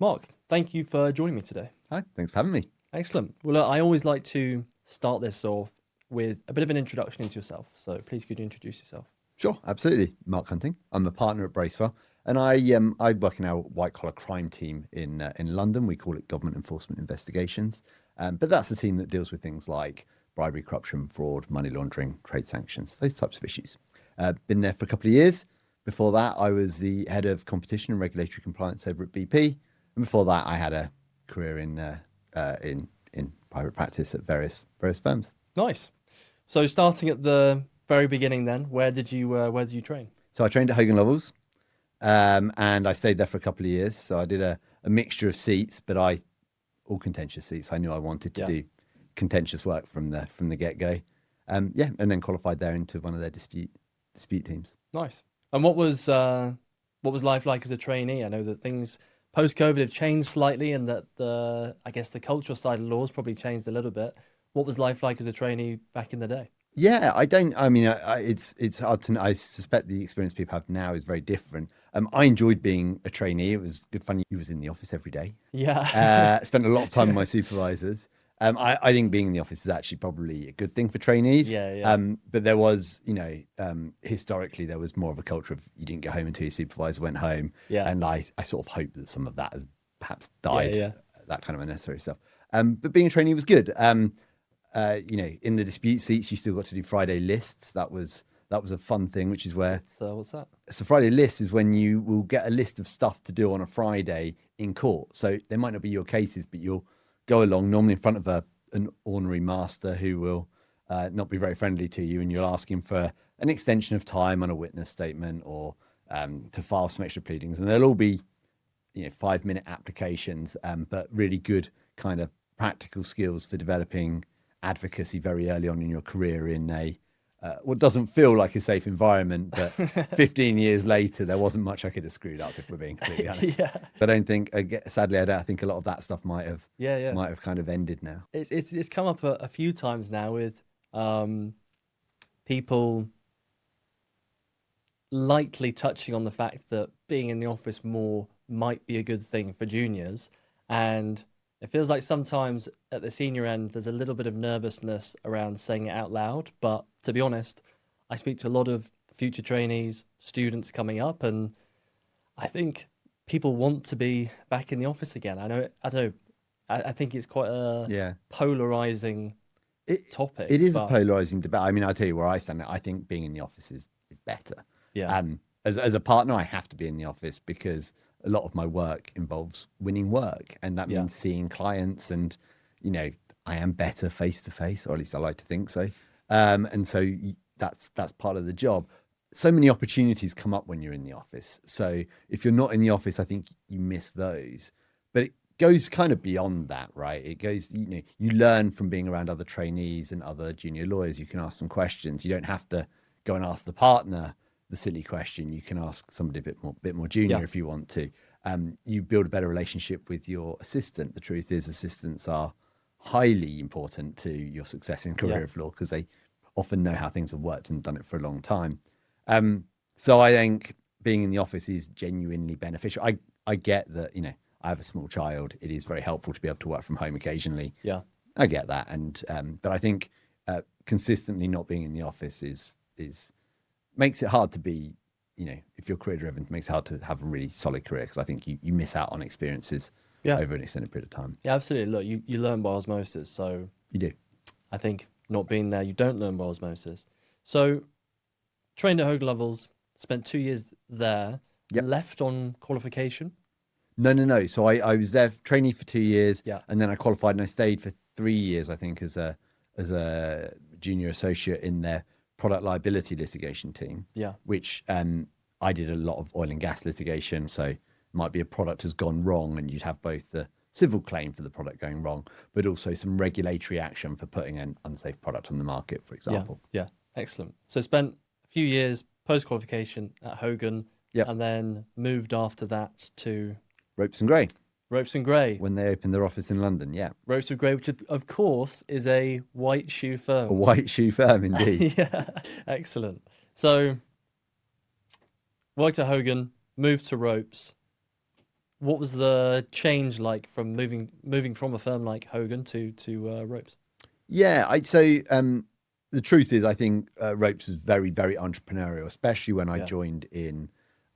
Mark, thank you for joining me today. Hi, thanks for having me. Excellent. Well, look, I always like to start this off with a bit of an introduction into yourself. So please could you introduce yourself? Sure, absolutely. Mark Hunting. I'm a partner at Bracewell, and I work in our white collar crime team in London. We call it Government Enforcement Investigations, but that's the team that deals with things like bribery, corruption, fraud, money laundering, trade sanctions, those types of issues. Been there for a couple of years. Before that, I was the head of competition and regulatory compliance over at BP, and before that, I had a career in private practice at various firms. Nice. So starting at the very beginning then, where did you train? So I trained at Hogan Lovells, and I stayed there for a couple of years. So I did a mixture of seats, but all contentious seats. I knew I wanted to Yeah. do contentious work from the get go. Yeah, and then qualified there into one of their dispute teams. Nice. And what was life like as a trainee? I know that things post-COVID have changed slightly and that I guess the cultural side of laws probably changed a little bit. What was life like as a trainee back in the day? Yeah, I don't. I mean, it's hard to. I suspect the experience people have now is very different. I enjoyed being a trainee. It was good fun. You was in the office every day. Yeah. Spent a lot of time with my supervisors. I think being in the office is actually probably a good thing for trainees. Yeah, yeah. But there was, historically, there was more of a culture of you didn't get home until your supervisor went home. Yeah. And I sort of hope that some of that has perhaps Yeah, died, yeah. that kind of unnecessary stuff. But being a trainee was good. In the dispute seats, you still got to do Friday lists. That was a fun thing, which is where. So what's that? So Friday lists is when you will get a list of stuff to do on a Friday in court. So there might not be your cases, but you'll go along normally in front of an ordinary master who will not be very friendly to you, and you'll ask him for an extension of time on a witness statement or to file some extra pleadings, and they'll all be 5-minute applications, but really good kind of practical skills for developing advocacy very early on in your career in a what doesn't feel like a safe environment, but 15 years later, there wasn't much I could have screwed up, if we're being completely honest. Yeah. I don't think, sadly, I think a lot of that stuff might have Yeah, yeah. kind of ended now. It's come up a few times now with people lightly touching on the fact that being in the office more might be a good thing for juniors. And it feels like sometimes at the senior end, there's a little bit of nervousness around saying it out loud. But to be honest, I speak to a lot of future trainees, students coming up, and I think people want to be back in the office again. I don't know. I think it's quite a Yeah. polarizing topic. It is a but polarizing debate. I mean, I'll tell you where I stand. I think being in the office is better. yeah, As a partner, I have to be in the office because a lot of my work involves winning work, and that Yeah. means seeing clients. And I am better face to face, or at least I like to think so. And so that's part of the job. So many opportunities come up when you're in the office. So if you're not in the office, I think you miss those. But it goes kind of beyond that, right? It goes, you learn from being around other trainees and other junior lawyers. You can ask them questions. You don't have to go and ask the partner the silly question. You can ask somebody a bit more junior Yeah. if you want to. You build a better relationship with your assistant. The truth is, assistants are highly important to your success in career Yeah. of law because they often know how things have worked and done it for a long time. So I think being in the office is genuinely beneficial. I get that, I have a small child. It is very helpful to be able to work from home occasionally. Yeah. I get that. And but I think consistently not being in the office is makes it hard to be, if you're career driven, it makes it hard to have a really solid career because I think you miss out on experiences Yeah. over an extended period of time. Yeah, absolutely. Look, you learn by osmosis. So You do. I think not being there, you don't learn by osmosis. So trained at Hogan Lovells, spent 2 years there, Yep. left on qualification. No. So I was there trainee for 2 years, Yeah. and then I qualified and I stayed for 3 years, I think, as a junior associate in their product liability litigation team. Yeah. Which I did a lot of oil and gas litigation. So it might be a product has gone wrong, and you'd have both the civil claim for the product going wrong, but also some regulatory action for putting an unsafe product on the market, for example. Yeah. Excellent. So spent a few years post qualification at Hogan, Yep. and then moved after that to Ropes and Gray, Ropes and Gray. when they opened their office in London. Yeah. Ropes and Gray, which of course is a white shoe A firm. white shoe firm, indeed. Yeah, excellent. So worked at Hogan, moved to Ropes. what was the change like from moving from a firm like Hogan to Ropes? Yeah, the truth is, I think Ropes was very, very entrepreneurial, especially when I Yeah, joined in.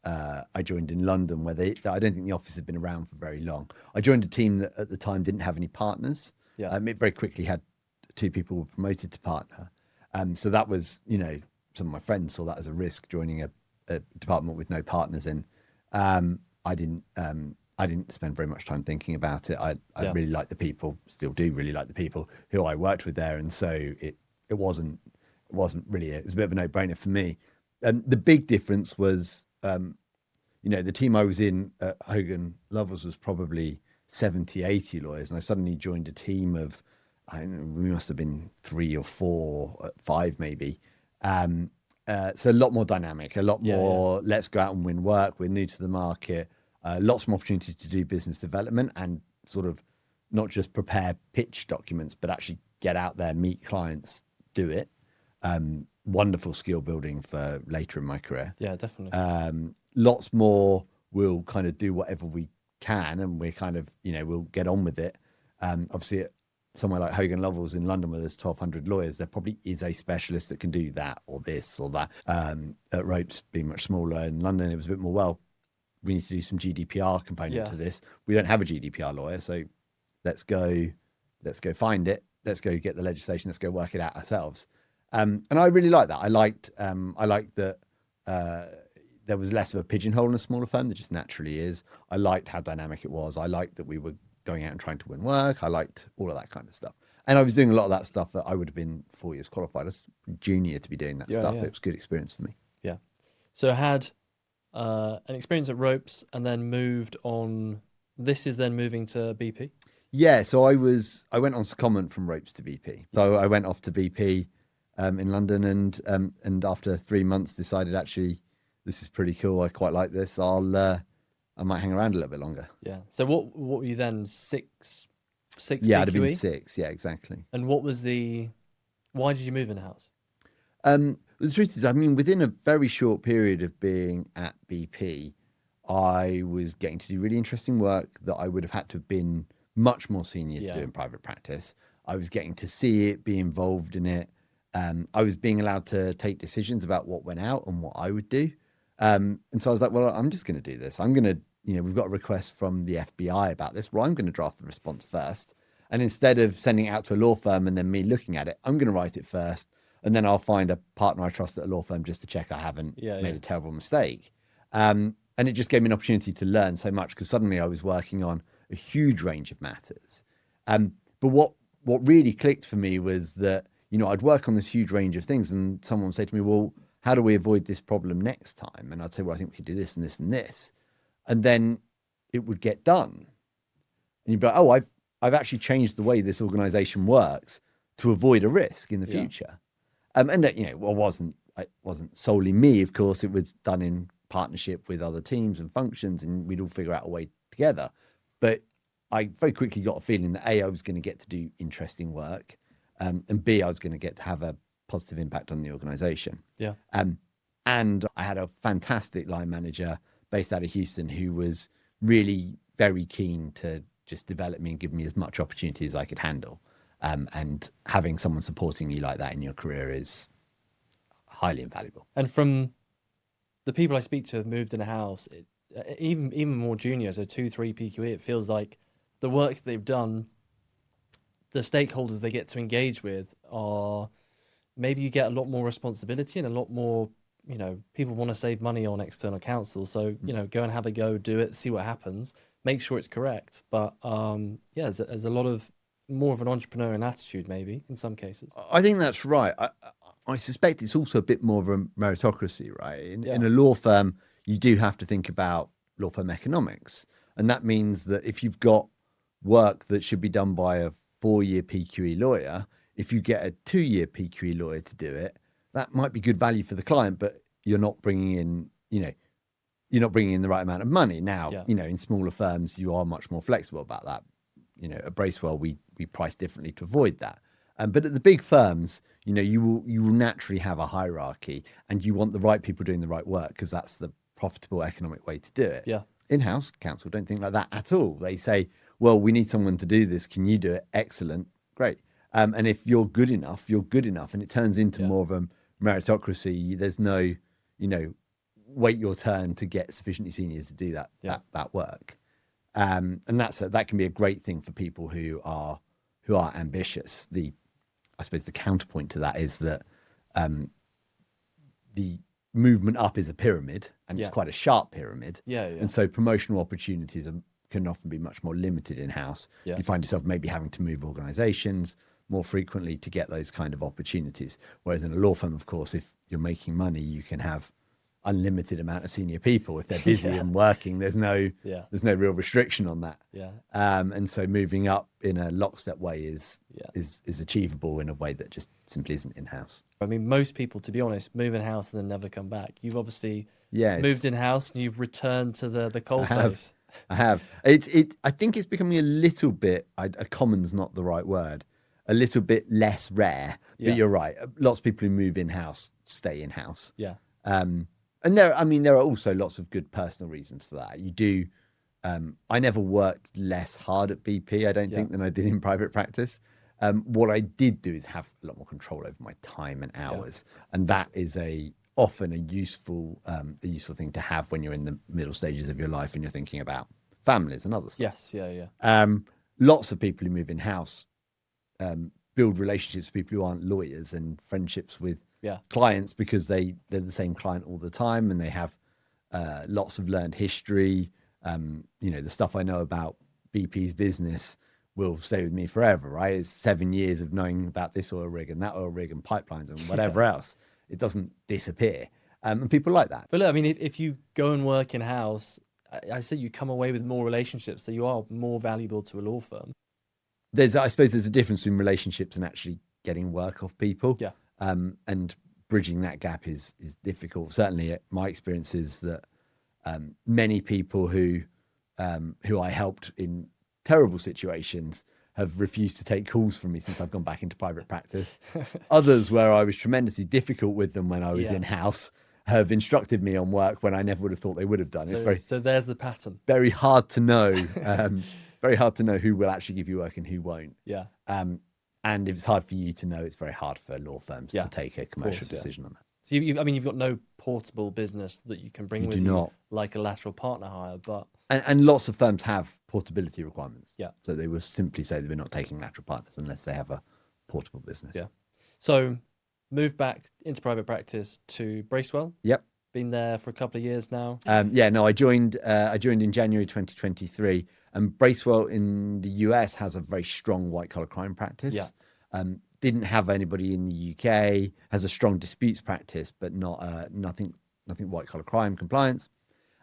I joined in London, where I don't think the office had been around for very long. I joined a team that at the time didn't have any partners. yeah, It very quickly had two people were promoted to partner. So that was, some of my friends saw that as a risk, joining a department with no partners in. I didn't. I didn't spend very much time thinking about it. I yeah, really like the people, still do really like the people who I worked with there, and so it wasn't really it was a bit of a no brainer for me. The big difference was, the team I was in at Hogan Lovells was probably 70, 80 lawyers, and I suddenly joined a team of, I don't know, we must have been 3 or 4, 5 maybe. So a lot more dynamic, a lot yeah, yeah, more let's go out and win work. We're new to the market. Lots more opportunity to do business development and sort of not just prepare pitch documents, but actually get out there, meet clients, do it. Wonderful skill building for later in my career. yeah, definitely. Lots more, we'll kind of do whatever we can, and we're kind of, we'll get on with it. Obviously, at somewhere like Hogan Lovells in London, where there's 1,200 lawyers, there probably is a specialist that can do that or this or that. At Ropes, being much smaller in London, it was a bit more, well, we need to do some GDPR component Yeah, to this. We don't have a GDPR lawyer, so let's go find it. Let's go get the legislation. Let's go work it out ourselves. And I really like that. I liked that there was less of a pigeonhole in a smaller firm. There just naturally is. I liked how dynamic it was. I liked that we were going out and trying to win work. I liked all of that kind of stuff. And I was doing a lot of that stuff that I would have been 4 years qualified as junior to be doing that yeah, stuff. yeah, It was a good experience for me. yeah. So I had an experience at Ropes and then moved on. This is then moving to BP. Yeah, so I went on secondment from Ropes to BP. So I went off to BP in London, and after 3 months decided actually this is pretty cool. I quite like this. I might hang around a little bit longer. Yeah. So what were you then? Six Yeah, I'd have been PQE? 6. Yeah, exactly. And what was the? Why did you move in house? The truth is, I mean, within a very short period of being at BP, I was getting to do really interesting work that I would have had to have been much more senior to do Yeah. in private practice. I was getting to see it, be involved in it. I was being allowed to take decisions about what went out and what I would do. And so I was like, well, I'm just going to do this. I'm going to, we've got a request from the FBI about this. Well, I'm going to draft the response first. And instead of sending it out to a law firm and then me looking at it, I'm going to write it first. And then I'll find a partner I trust at a law firm just to check I haven't Yeah, made yeah. a terrible mistake. And it just gave me an opportunity to learn so much because suddenly I was working on a huge range of matters. But what really clicked for me was that, I'd work on this huge range of things and someone would say to me, well, how do we avoid this problem next time? And I'd say, well, I think we could do this and this and this. And then it would get done. And you'd be like, oh, I've actually changed the way this organization works to avoid a risk in the Yeah. future. And that, it wasn't solely me, of course. It was done in partnership with other teams and functions, and we'd all figure out a way together. But I very quickly got a feeling that A, I was going to get to do interesting work, and B, I was going to get to have a positive impact on the organization. Yeah. And I had a fantastic line manager based out of Houston who was really very keen to just develop me and give me as much opportunity as I could handle. And having someone supporting you like that in your career is highly invaluable. And from the people I speak to have moved in a house, even more junior, so 2, 3 PQE, it feels like the work they've done, the stakeholders they get to engage with are maybe you get a lot more responsibility and a lot more, people want to save money on external counsel. So, go and have a go, do it, see what happens, make sure it's correct. But yeah, there's a lot of more of an entrepreneurial attitude, maybe in some cases. I think that's right. I suspect it's also a bit more of a meritocracy, right? Yeah. In a law firm, you do have to think about law firm economics. And that means that if you've got work that should be done by a 4-year PQE lawyer, if you get a 2-year PQE lawyer to do it, that might be good value for the client, but you're not bringing in, you're not bringing in the right amount of money. Now, Yeah. In smaller firms, you are much more flexible about that. At Bracewell, we price differently to avoid that. But at the big firms, you will naturally have a hierarchy, and you want the right people doing the right work because that's the profitable economic way to do it. Yeah. in-house counsel don't think like that at all. They say, well, we need someone to do this. Can you do it? Excellent. Great. And if you're good enough, you're good enough. And it turns into more of a meritocracy. There's no, wait your turn to get sufficiently senior to do that work. And that can be a great thing for people who are ambitious. I suppose the counterpoint to that is that the movement up is a pyramid, and it's quite a sharp pyramid. And so promotional opportunities can often be much more limited in-house. You find yourself maybe having to move organizations more frequently to get those kind of opportunities. Whereas in a law firm, of course, if you're making money, you can have unlimited amount of senior people. If they're busy and working, there's no real restriction on that. And so moving up in a lockstep way is achievable in a way that just simply isn't in-house. I mean, most people, to be honest, move in-house and then never come back. You've obviously moved in-house and you've returned to the cold face. I have. I think it's becoming a little bit, a common's not the right word, a little bit less rare, but you're right. Lots of people who move in-house stay in-house. And there are also lots of good personal reasons for that. You do. I never worked less hard at BP, I don't think, than I did in private practice. What I did do is have a lot more control over my time and hours, and that is often a useful thing to have when you're in the middle stages of your life and you're thinking about families and other stuff. Lots of people who move in house build relationships with people who aren't lawyers and friendships with clients because they're the same client all the time, and they have lots of learned history. The stuff I know about BP's business will stay with me forever, right? It's 7 years of knowing about this oil rig and that oil rig and pipelines and whatever else. It doesn't disappear. And people like that. But look, I mean, if you go and work in-house, I say you come away with more relationships, so you are more valuable to a law firm. I suppose there's a difference between relationships and actually getting work off people. And bridging that gap is difficult. Certainly my experience is that many people who I helped in terrible situations have refused to take calls from me since I've gone back into private practice. Others, where I was tremendously difficult with them when I was in-house, have instructed me on work when I never would have thought they would have done. So there's the pattern. Very hard to know. Very hard to know who will actually give you work and who won't. And if it's hard for you to know, it's very hard for law firms to take a commercial decision on that. So you've got no portable business that you can bring with you, like a lateral partner hire, but and lots of firms have portability requirements. So they will simply say that we're not taking lateral partners unless they have a portable business. So moved back into private practice to Bracewell. Been there for a couple of years now. I joined in January 2023, and Bracewell in the US has a very strong white collar crime practice. Didn't have anybody in the UK, has a strong disputes practice, but nothing white collar crime compliance.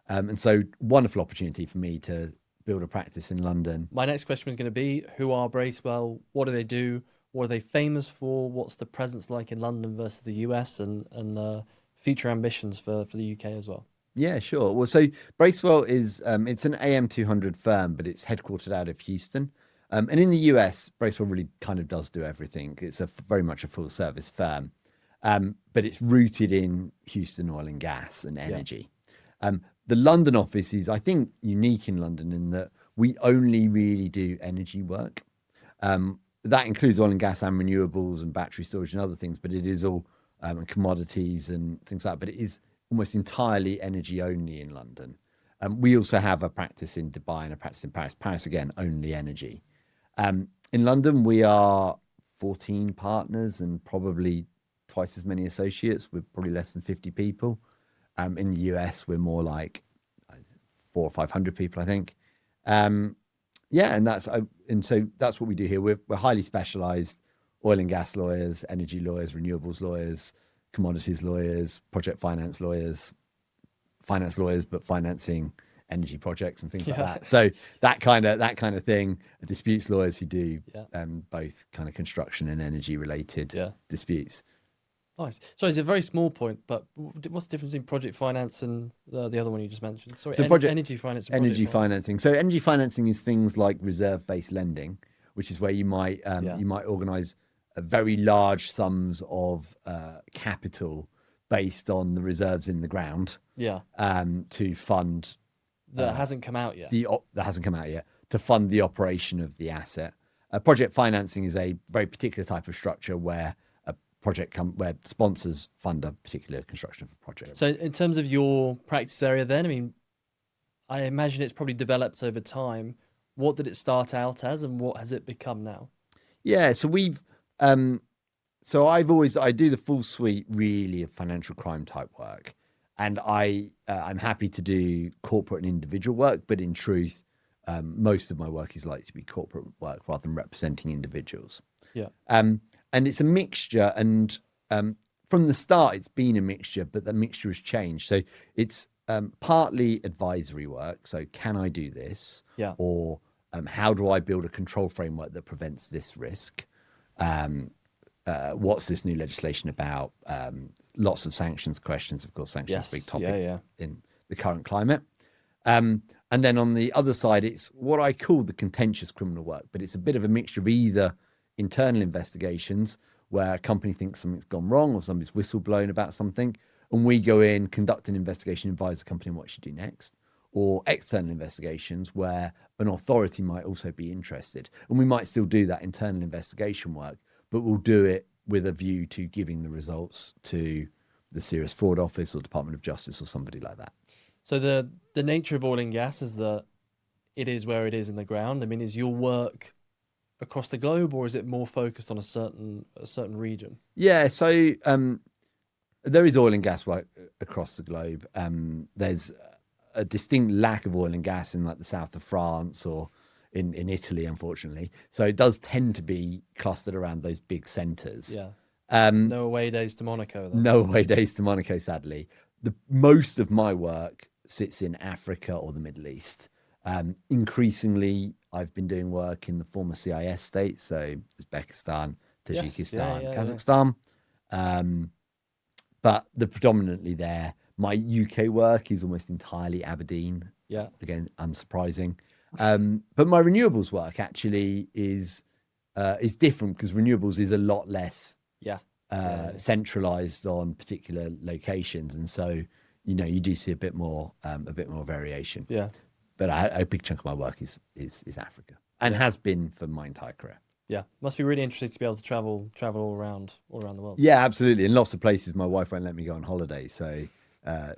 And so wonderful opportunity for me to build a practice in London. My next question was going to be, who are Bracewell? What do they do? What are they famous for? What's the presence like in London versus the US, and future ambitions for the UK as well? Yeah, sure. Well, so Bracewell is, it's an AM 200 firm, but it's headquartered out of Houston. And in the US, Bracewell really kind of does do everything. It's very much a full service firm, but it's rooted in Houston oil and gas and energy. The London office is, I think, unique in London in that we only really do energy work. That includes oil and gas and renewables and battery storage and other things, but it is all commodities and things like that. But it is almost entirely energy only in London. We also have a practice in Dubai and a practice in Paris. Paris, again, only energy. In London, we are 14 partners and probably twice as many associates, with probably less than 50 people. In the US, we're more like 400 or 500 people, I think. And so that's what we do here. We're highly specialized oil and gas lawyers, energy lawyers, renewables lawyers, commodities lawyers, project finance lawyers, but financing energy projects and things like that. So that kind of thing. Disputes lawyers who do both kind of construction and energy related disputes. Nice. So it's a very small point, but what's the difference in project finance and the other one you just mentioned? Sorry, so energy finance. And energy financing. So energy financing is things like reserve-based lending, which is where you might organise very large sums of capital based on the reserves in the ground. To fund that hasn't come out yet. That hasn't come out yet, to fund the operation of the asset. Project financing is a very particular type of structure where where sponsors fund a particular construction of a project. So in terms of your practice area then, I mean, I imagine it's probably developed over time. What did it start out as and what has it become now? Yeah, so I do the full suite really of financial crime type work. And I'm happy to do corporate and individual work, but in truth, most of my work is likely to be corporate work rather than representing individuals. Yeah. And it's a mixture, and from the start, it's been a mixture, but the mixture has changed. So it's partly advisory work. So can I do this? Yeah. Or how do I build a control framework that prevents this risk? What's this new legislation about? Lots of sanctions questions. Of course, sanctions is a big topic in the current climate. And then on the other side, it's what I call the contentious criminal work, but it's a bit of a mixture of either internal investigations where a company thinks something's gone wrong or somebody's whistleblown about something, and we go in, conduct an investigation, advise the company on what it should do next, or external investigations where an authority might also be interested. And we might still do that internal investigation work, but we'll do it with a view to giving the results to the Serious Fraud Office or Department of Justice or somebody like that. So the nature of oil and gas is that it is where it is in the ground. I mean, is your work across the globe, or is it more focused on a certain region? Yeah, so there is oil and gas work across the globe. There's a distinct lack of oil and gas in like the south of France or in Italy, unfortunately. So it does tend to be clustered around those big centres. Yeah. No away days to Monaco, then. No away days to Monaco, sadly. Most of my work sits in Africa or the Middle East. Increasingly, I've been doing work in the former CIS states, so Uzbekistan, Tajikistan, Kazakhstan. But predominantly there, my UK work is almost entirely Aberdeen. Yeah. Again, unsurprising. But my renewables work actually is different because renewables is a lot less centralized on particular locations, and so you do see a bit more variation. Yeah. But a big chunk of my work is Africa, and has been for my entire career. Yeah, must be really interesting to be able to travel all around the world. Yeah, absolutely. In lots of places, my wife won't let me go on holiday, so I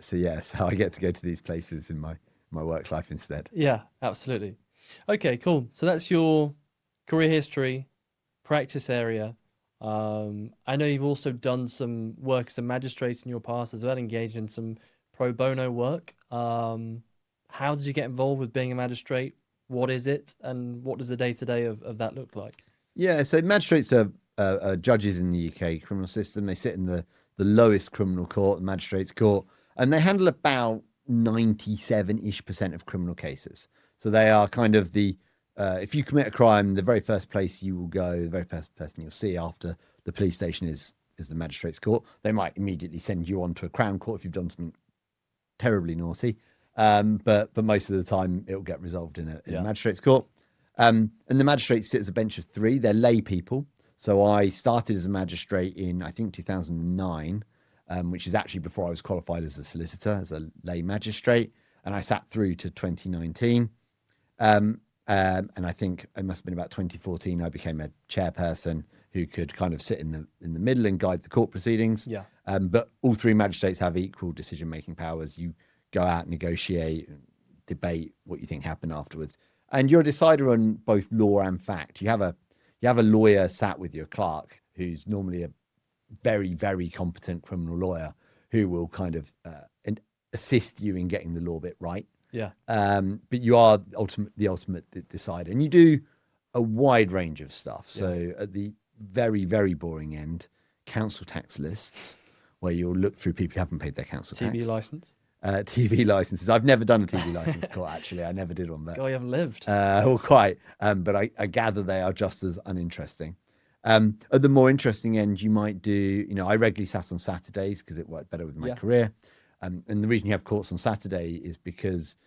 get to go to these places in my work life instead. Yeah, absolutely. Okay, cool. So that's your career history, practice area. I know you've also done some work as a magistrate in your past as well, engaged in some pro bono work. How did you get involved with being a magistrate? What is it, and what does the day-to-day of that look like? Yeah, so magistrates are judges in the UK criminal system. They sit in the lowest criminal court, the magistrates court, and they handle about 97-ish% of criminal cases. So they are kind of if you commit a crime, the very first place you will go, the very first person you'll see after the police station is the magistrates court. They might immediately send you on to a Crown Court if you've done something terribly naughty. But most of the time it'll get resolved in a magistrates court. And the magistrates sit as a bench of 3. They're lay people. So I started as a magistrate in, I think, 2009, which is actually before I was qualified as a solicitor, as a lay magistrate. And I sat through to 2019. And I think it must have been about 2014, I became a chairperson who could kind of sit in the middle and guide the court proceedings. Yeah. But all 3 magistrates have equal decision-making powers. You go out, negotiate, debate what you think happened afterwards. And you're a decider on both law and fact. You have a lawyer sat with your clerk who's normally a very, very competent criminal lawyer who will kind of assist you in getting the law bit right. Yeah. But you are the ultimate decider. And you do a wide range of stuff. So at the very, very boring end, council tax lists, where you'll look through people who haven't paid their council tax. TV license. TV licenses. I've never done a TV license court, actually. I never did one. But, God, you haven't lived. Well, quite. But I gather they are just as uninteresting. At the more interesting end, you might do, I regularly sat on Saturdays because it worked better with my career. And the reason you have courts on Saturday is because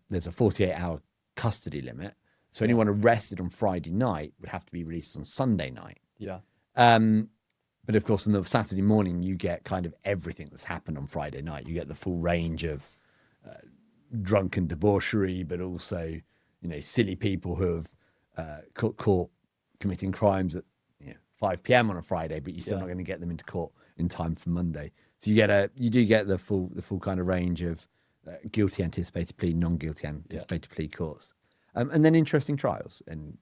there's a 48-hour custody limit. So anyone arrested on Friday night would have to be released on Sunday night. Yeah. But of course, on the Saturday morning, you get kind of everything that's happened on Friday night. You get the full range of drunken debauchery, but also, silly people who have caught committing crimes at 5 p.m. on a Friday, but you're still not going to get them into court in time for Monday. So you do get the full kind of range of guilty anticipated plea, non-guilty anticipated plea courts, and then interesting trials. And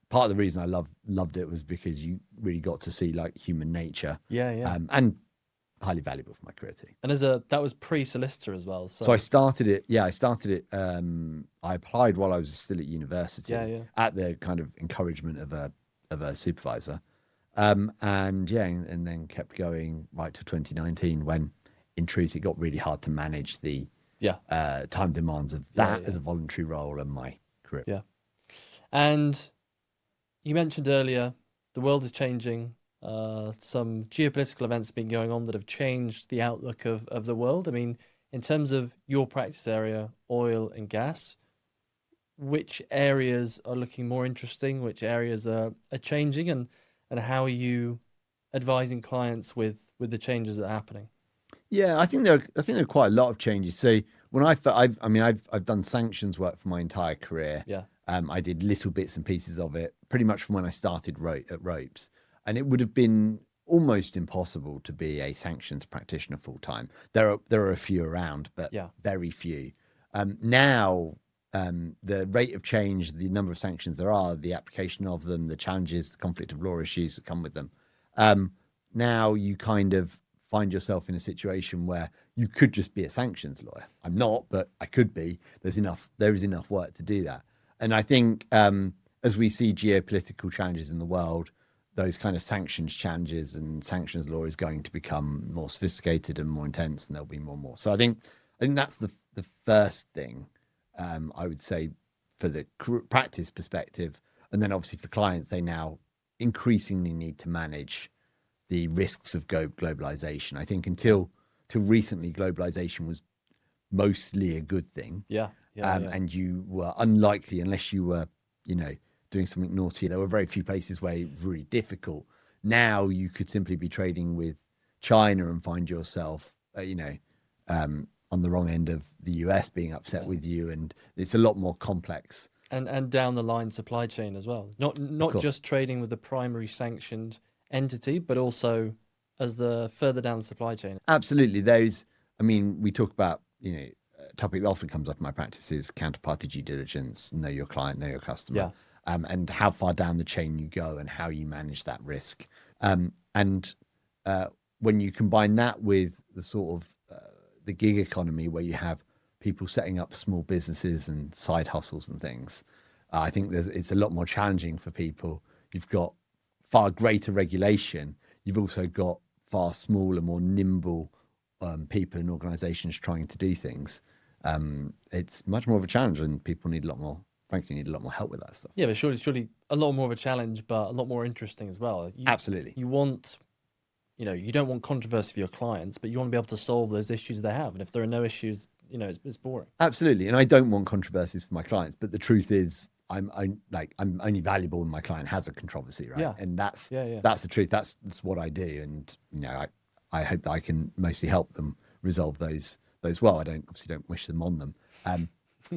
part of the reason I loved it was because you really got to see like human nature. And highly valuable for my career too. And that was pre-solicitor as well. So I started it. Yeah, I started it. I applied while I was still at university. At the kind of encouragement of a supervisor, and then kept going right to 2019 when, in truth, it got really hard to manage the time demands of that as a voluntary role and my career. Yeah, and you mentioned earlier the world is changing. Some geopolitical events have been going on that have changed the outlook of the world. I mean, in terms of your practice area, oil and gas, which areas are looking more interesting? Which areas are changing, and how are you advising clients with the changes that are happening? Yeah, I think there are quite a lot of changes. So when I've done sanctions work for my entire career. Yeah. I did little bits and pieces of it pretty much from when I started at Ropes. And it would have been almost impossible to be a sanctions practitioner full time. There are a few around, but very few. Now, the rate of change, the number of sanctions there are, the application of them, the challenges, the conflict of law issues that come with them. Now you kind of find yourself in a situation where you could just be a sanctions lawyer. I'm not, but I could be. There is enough work to do that. And I think as we see geopolitical challenges in the world, those kind of sanctions challenges and sanctions law is going to become more sophisticated and more intense, and there'll be more and more. So I think that's the first thing I would say for the practice perspective. And then obviously for clients, they now increasingly need to manage the risks of globalization. I think until recently, globalization was mostly a good thing. And you were unlikely, unless you were, doing something naughty. There were very few places where it was really difficult. Now you could simply be trading with China and find yourself, on the wrong end of the US being upset with you, and it's a lot more complex. And down the line supply chain as well. Not just trading with the primary sanctioned entity, but also as the further down the supply chain. Absolutely. We talk about, a topic that often comes up in my practice is counterparty due diligence, know your client, know your customer. And how far down the chain you go and how you manage that risk. And when you combine that with the sort of the gig economy where you have people setting up small businesses and side hustles and things, I think it's a lot more challenging for people. You've got far greater regulation. You've also got far smaller, more nimble people and organizations trying to do things. It's much more of a challenge, and people need a lot more help with that stuff. Yeah, but surely a lot more of a challenge, but a lot more interesting as well. Absolutely. You want, you don't want controversy for your clients, but you want to be able to solve those issues they have. And if there are no issues, it's boring. Absolutely. And I don't want controversies for my clients, but the truth is I'm only valuable when my client has a controversy, right? Yeah. And that's the truth. That's what I do. And, I hope that I can mostly help them resolve those well. I obviously don't wish them on them.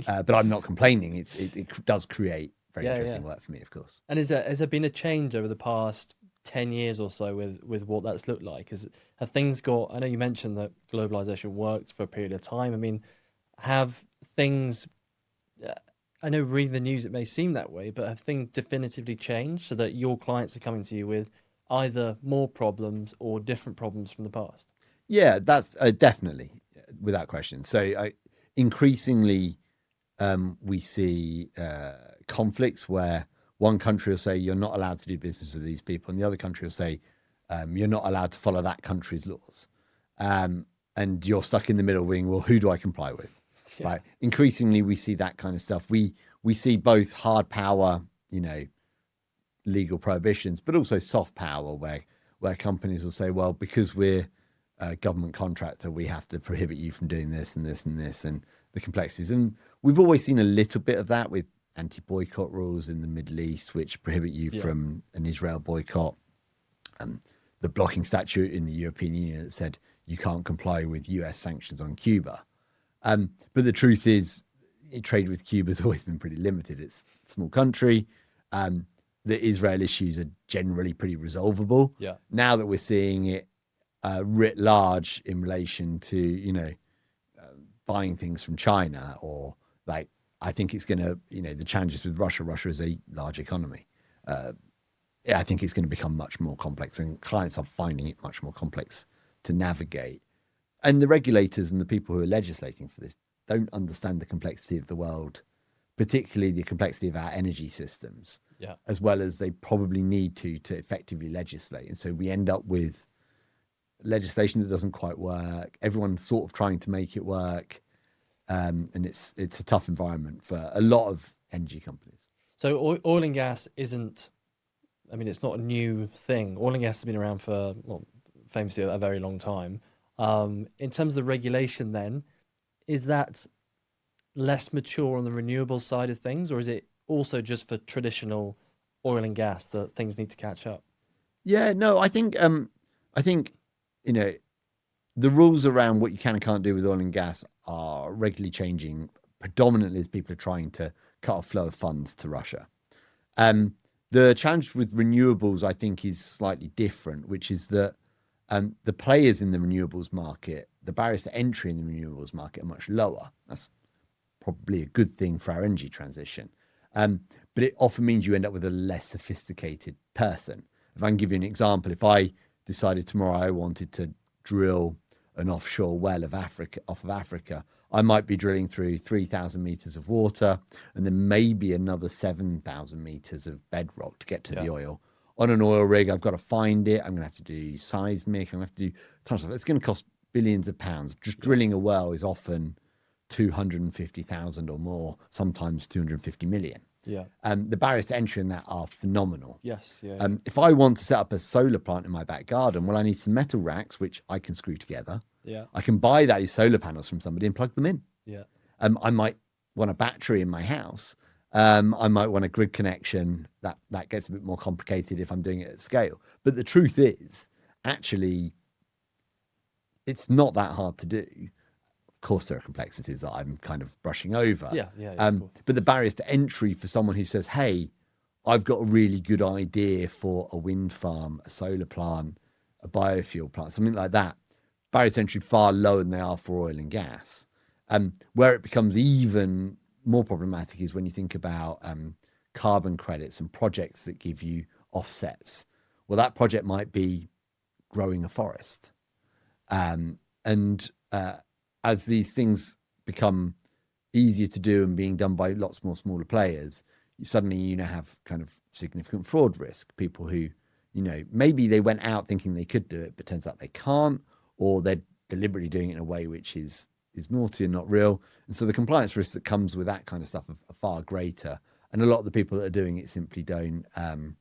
But I'm not complaining. It does create very interesting work for me, of course. And has there been a change over the past 10 years or so with what that's looked like? Have things got? I know you mentioned that globalization worked for a period of time. I mean, have things? I know reading the news it may seem that way, but have things definitively changed so that your clients are coming to you with either more problems or different problems from the past? Yeah, that's definitely, without question. So increasingly. We see conflicts where one country will say you're not allowed to do business with these people, and the other country will say you're not allowed to follow that country's laws. And you're stuck in the middle being, well, who do I comply with? Yeah. Right. Increasingly, we see that kind of stuff. We see both hard power, legal prohibitions, but also soft power where companies will say, well, because we're a government contractor, we have to prohibit you from doing this and this and this, and the complexities. And we've always seen a little bit of that with anti-boycott rules in the Middle East, which prohibit you from an Israel boycott. The blocking statute in the European Union that said you can't comply with US sanctions on Cuba. But the truth is, trade with Cuba has always been pretty limited. It's a small country. The Israel issues are generally pretty resolvable. Yeah. Now that we're seeing it writ large in relation to, buying things from China, or like, I think it's going to, the challenges with Russia. Russia is a large economy. I think it's going to become much more complex, and clients are finding it much more complex to navigate. And the regulators and the people who are legislating for this don't understand the complexity of the world, particularly the complexity of our energy systems, as well as they probably need to effectively legislate. And so we end up with legislation that doesn't quite work. Everyone's sort of trying to make it work. And it's a tough environment for a lot of energy companies. So oil and gas isn't, it's not a new thing. Oil and gas has been around for, famously a very long time. In terms of the regulation then, is that less mature on the renewables side of things, or is it also just for traditional oil and gas that things need to catch up? Yeah, no, I think, the rules around what you can and can't do with oil and gas are regularly changing, predominantly as people are trying to cut off flow of funds to Russia. The challenge with renewables, I think, is slightly different, which is that the players in the renewables market, the barriers to entry in the renewables market are much lower. That's probably a good thing for our energy transition. But it often means you end up with a less sophisticated person. If I can give you an example, if I decided tomorrow I wanted to drill an offshore well off of Africa, I might be drilling through 3,000 meters of water and then maybe another 7,000 meters of bedrock to get to the oil. On an oil rig, I've got to find it. I'm going to have to do seismic. I'm going to have to do tons of stuff. It's going to cost billions of pounds. Just drilling a well is often 250,000 or more, sometimes 250 million. Yeah. The barriers to entry in that are phenomenal. Yes. Yeah. If I want to set up a solar plant in my back garden, well, I need some metal racks, which I can screw together. Yeah. I can buy those solar panels from somebody and plug them in. Yeah. I might want a battery in my house. I might want a grid connection. That gets a bit more complicated if I'm doing it at scale. But the truth is, actually, it's not that hard to do. Of course, there are complexities that I'm kind of brushing over. Yeah. But the barriers to entry for someone who says, hey, I've got a really good idea for a wind farm, a solar plant, a biofuel plant, something like that, barriers to entry far lower than they are for oil and gas. Where it becomes even more problematic is when you think about carbon credits and projects that give you offsets. Well, that project might be growing a forest. As these things become easier to do and being done by lots more smaller players, you now have kind of significant fraud risk. People who, maybe they went out thinking they could do it, but turns out they can't, or they're deliberately doing it in a way which is naughty and not real. And so the compliance risks that comes with that kind of stuff are far greater. And a lot of the people that are doing it simply don't know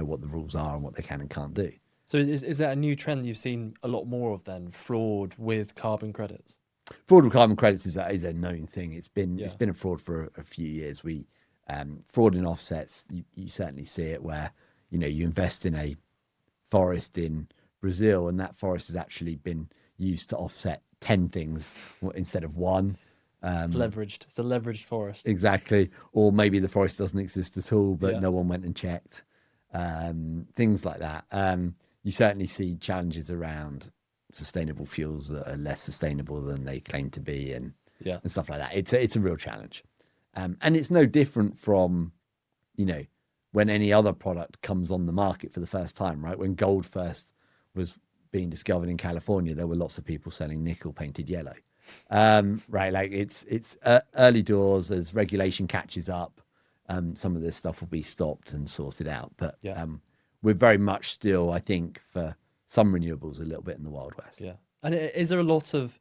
what the rules are and what they can and can't do. So is that a new trend you've seen a lot more of then, fraud with carbon credits? Fraud with carbon credits is a known thing. It's been a fraud for a few years. Fraud in offsets, you certainly see it where, you invest in a forest in Brazil and that forest has actually been used to offset 10 things instead of one. It's leveraged. It's a leveraged forest. Exactly. Or maybe the forest doesn't exist at all, but no one went and checked. Things like that. You certainly see challenges around sustainable fuels that are less sustainable than they claim to be and stuff like that. It's a real challenge. And it's no different from, when any other product comes on the market for the first time, right? When gold first was being discovered in California, there were lots of people selling nickel painted yellow. Right. Like it's early doors as regulation catches up. Some of this stuff will be stopped and sorted out, but we're very much still, I think, for some renewables, a little bit in the Wild West. Yeah. And is there a lot of,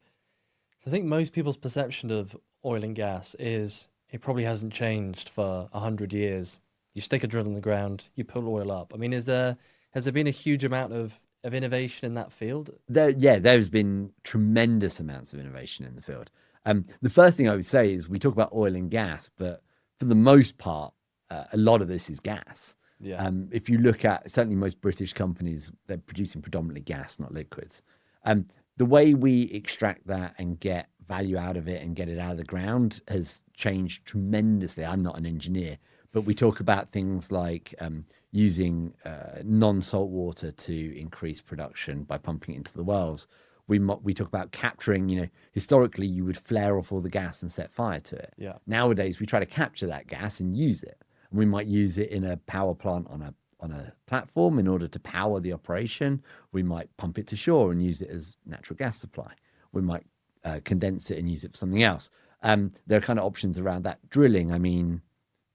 I think most people's perception of oil and gas is it probably hasn't changed for 100 years. You stick a drill in the ground, you pull oil up. Has there been a huge amount of innovation in that field? There's been tremendous amounts of innovation in the field. The first thing I would say is we talk about oil and gas, but for the most part, a lot of this is gas. Yeah. If you look at certainly most British companies, they're producing predominantly gas, not liquids. the way we extract that and get value out of it and get it out of the ground has changed tremendously. I'm not an engineer, but we talk about things like using non-salt water to increase production by pumping it into the wells. We talk about capturing, historically you would flare off all the gas and set fire to it. Yeah. Nowadays we try to capture that gas and use it. And we might use it in a power plant on a platform in order to power the operation. We might pump it to shore and use it as natural gas supply. We might condense it and use it for something else. There are kind of options around that. Drilling, I mean,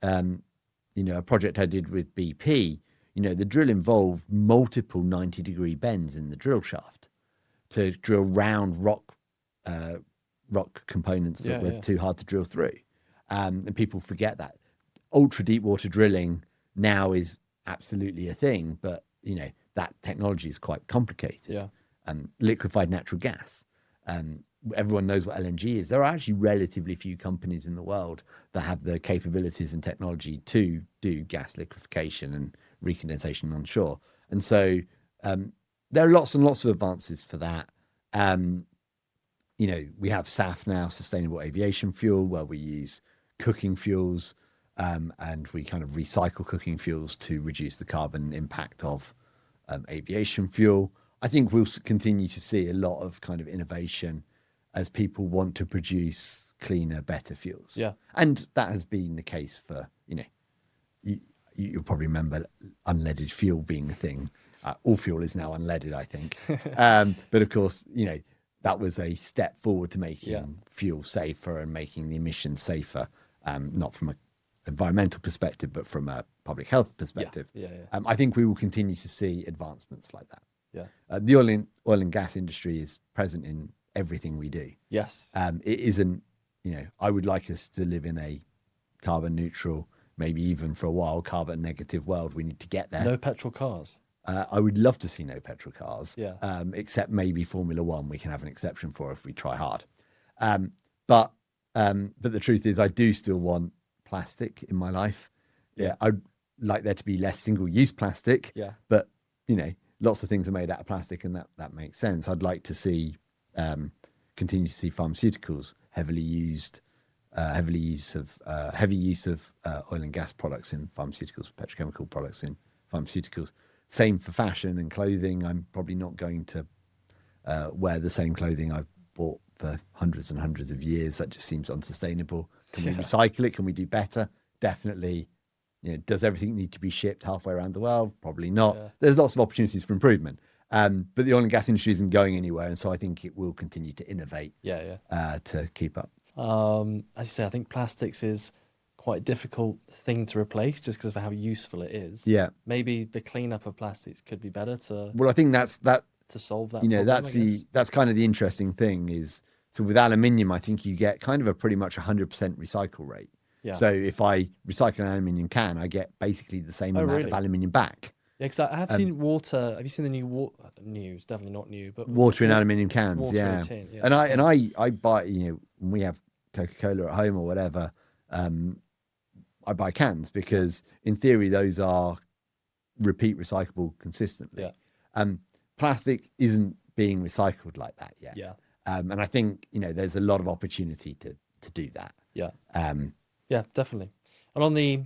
a project I did with BP, the drill involved multiple 90-degree bends in the drill shaft to drill round rock components that were too hard to drill through. And people forget that. Ultra deep water drilling now is absolutely a thing, but that technology is quite complicated. Yeah. Liquefied natural gas. Everyone knows what LNG is. There are actually relatively few companies in the world that have the capabilities and technology to do gas liquefaction and recondensation on shore. And so there are lots and lots of advances for that. We have SAF now, sustainable aviation fuel, where we use cooking fuels and we kind of recycle cooking fuels to reduce the carbon impact of aviation fuel. I think we'll continue to see a lot of kind of innovation as people want to produce cleaner, better fuels. Yeah. And that has been the case for, you'll probably remember unleaded fuel being a thing. All fuel is now unleaded, I think. But of course, that was a step forward to making fuel safer and making the emissions safer, not from an environmental perspective, but from a public health perspective. I think we will continue to see advancements like that. The oil and gas industry is present in everything we do. Yes. It isn't, I would like us to live in a carbon neutral, maybe even for a while, carbon negative world. We need to get there. No petrol cars. I would love to see no petrol cars, Yeah. Except maybe Formula One we can have an exception for if we try hard. But the truth is I do still want plastic in my life. I'd like there to be less single-use plastic. But, lots of things are made out of plastic and that makes sense. I'd like to see, continue to see pharmaceuticals, heavy use of oil and gas products in pharmaceuticals, petrochemical products in pharmaceuticals. Same for fashion and clothing. I'm probably not going to wear the same clothing I've bought for hundreds and hundreds of years. That just seems unsustainable. Can we recycle it? Can we do better? Definitely. Does everything need to be shipped halfway around the world? Probably not. There's lots of opportunities for improvement. But the oil and gas industry isn't going anywhere. And so I think it will continue to innovate to keep up. As you say, I think plastics is quite a difficult thing to replace just because of how useful it is. Maybe the cleanup of plastics could be better to. Well, I think that's to solve that. That's kind of the interesting thing is, so with aluminium, I think you get kind of a pretty much 100% recycle rate. So if I recycle an aluminium can, I get basically the same amount of aluminium back. Yeah, because I have seen water. Have you seen the new water? New, it's definitely not new, but water in aluminium cans. Water in a tin, And I buy, when we have Coca-Cola at home or whatever, I buy cans because in theory those are repeat recyclable consistently. Plastic isn't being recycled like that yet. And I think there's a lot of opportunity to do that. Yeah, definitely. And on the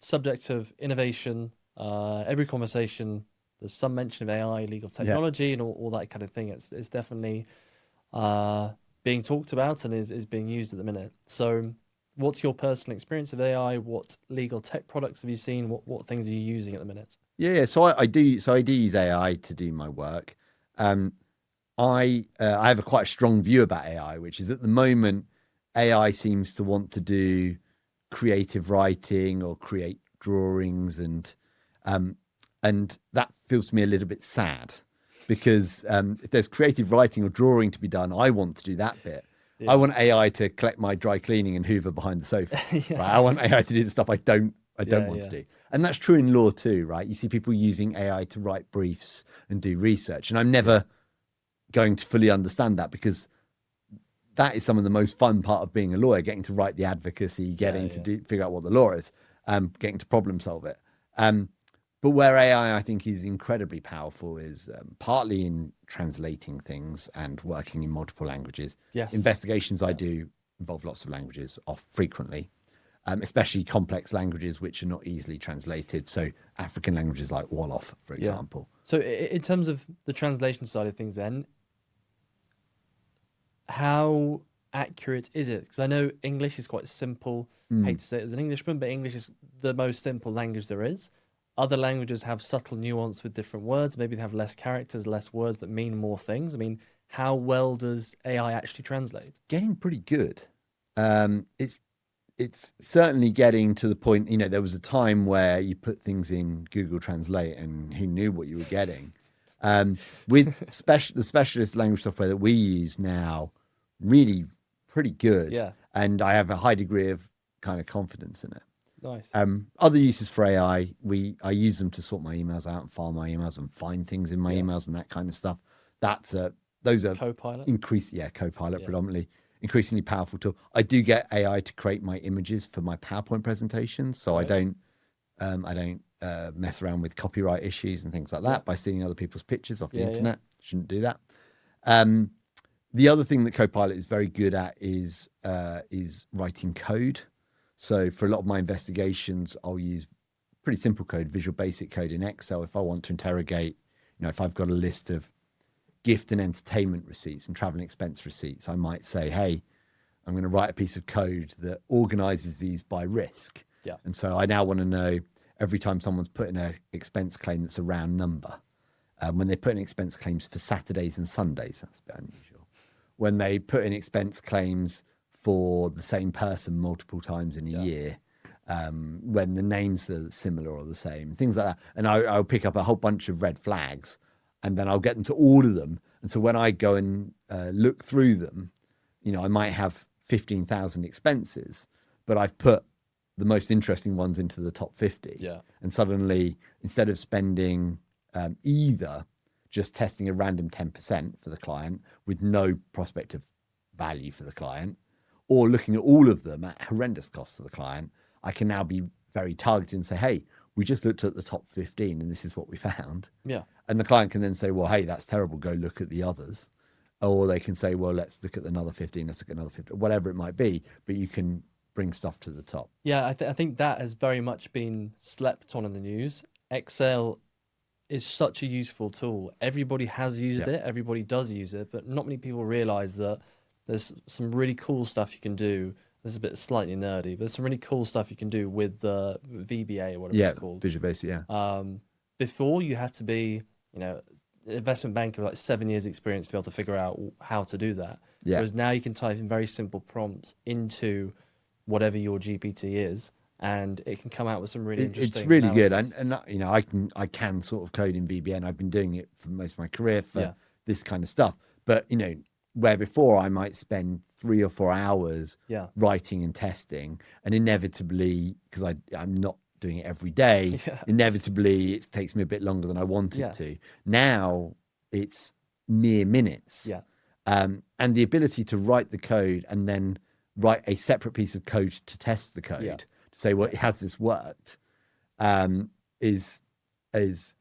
subject of innovation, every conversation there's some mention of AI, legal technology, and all that kind of thing. It's definitely being talked about and is being used at the minute. So what's your personal experience of AI? What legal tech products have you seen? What things are you using at the minute? So I do use AI to do my work. I have a quite strong view about AI, which is at the moment AI seems to want to do creative writing or create drawings, and that feels to me a little bit sad because if there's creative writing or drawing to be done, I want to do that bit. I want AI to collect my dry cleaning and hoover behind the sofa. Right? I want AI to do the stuff I don't want to do. And that's true in law too, right? You see people using AI to write briefs and do research. And I'm never going to fully understand that because that is some of the most fun part of being a lawyer, getting to write the advocacy, getting to figure out what the law is, getting to problem solve it. But where AI, I think, is incredibly powerful is partly in translating things and working in multiple languages. Yes. Investigations I do involve lots of languages frequently, especially complex languages which are not easily translated. So African languages like Wolof, for example. So in terms of the translation side of things then, how accurate is it? Because I know English is quite simple. Hate to say it as an Englishman, but English is the most simple language there is. Other languages have subtle nuance with different words. Maybe they have less characters, less words that mean more things. I mean, how well does AI actually translate? Getting pretty good. It's certainly getting to the point, there was a time where you put things in Google Translate and who knew what you were getting. With the specialist language software that we use now, really pretty good. Yeah. And I have a high degree of kind of confidence in it. Nice. Other uses for AI, I use them to sort my emails out and file my emails and find things in my emails and that kind of stuff. Those are Copilot. Copilot predominantly, increasingly powerful tool. I do get AI to create my images for my PowerPoint presentations, so I don't mess around with copyright issues and things like that by stealing other people's pictures off the internet. Shouldn't do that. The other thing that Copilot is very good at is writing code. So for a lot of my investigations, I'll use pretty simple code, Visual Basic code in Excel. If I want to interrogate, if I've got a list of gift and entertainment receipts and travel and expense receipts, I might say, hey, I'm going to write a piece of code that organizes these by risk. Yeah. And so I now want to know every time someone's put in an expense claim that's a round number. When they put in expense claims for Saturdays and Sundays, that's a bit unusual. When they put in expense claims for the same person multiple times in a year, when the names are similar or the same, things like that. And I'll pick up a whole bunch of red flags and then I'll get them to order them. And so when I go and look through them, I might have 15,000 expenses, but I've put the most interesting ones into the top 50. Yeah. And suddenly, instead of spending either just testing a random 10% for the client with no prospect of value for the client, or looking at all of them at horrendous costs to the client, I can now be very targeted and say, hey, we just looked at the top 15 and this is what we found. Yeah. And the client can then say, well, hey, that's terrible. Go look at the others. Or they can say, well, let's look at another 15. Let's look at another 15, whatever it might be. But you can bring stuff to the top. Yeah, I think that has very much been slept on in the news. Excel is such a useful tool. Everybody has used it. Everybody does use it. But not many people realize that there's some really cool stuff you can do. This is a bit slightly nerdy, but there's some really cool stuff you can do with the VBA or whatever it's called. Visual Basic, Before you had to be, investment banker with like 7 years experience to be able to figure out how to do that. Yeah. Whereas now you can type in very simple prompts into whatever your GPT is, and it can come out with some really interesting. It's really analysis. good, and I can sort of code in VBA, and I've been doing it for most of my career for this kind of stuff. But where before I might spend 3 or 4 hours writing and testing, and inevitably, because I'm not doing it every day, inevitably it takes me a bit longer than I wanted to. Now it's mere minutes. Yeah. And the ability to write the code and then write a separate piece of code to test the code to say, well, has this worked? Is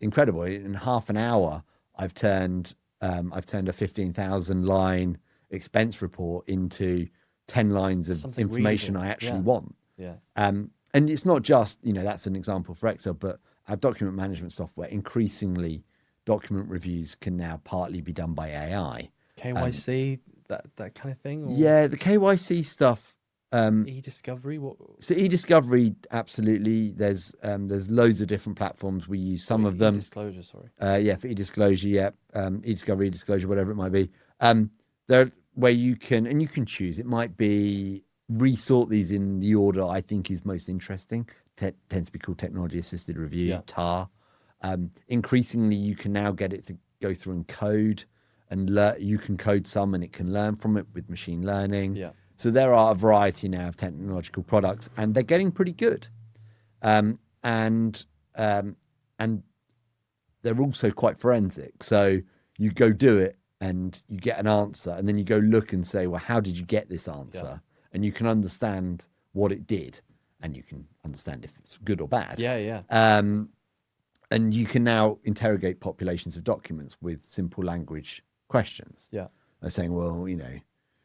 incredible. In half an hour, I've turned a 15,000 line expense report into 10 lines of Something information readable. I actually want. Yeah. And it's not just, that's an example for Excel, but our document management software, increasingly document reviews can now partly be done by AI. KYC, that kind of thing? Or Yeah, the KYC stuff. e-discovery? What? So e-discovery, absolutely. There's loads of different platforms. We use some of them. E-disclosure, sorry. For e-disclosure, e-discovery, e-disclosure, whatever it might be. There where you can choose. It might be resort these in the order I think is most interesting. Tends to be called technology assisted review, TAR. Increasingly, you can now get it to go through and code, and you can code some and it can learn from it with machine learning. Yeah. So there are a variety now of technological products, and they're getting pretty good. And they're also quite forensic. So you go do it and you get an answer, and then you go look and say, well, how did you get this answer? Yeah. And you can understand what it did, and you can understand if it's good or bad. Yeah. And you can now interrogate populations of documents with simple language questions. Yeah. They're saying, well,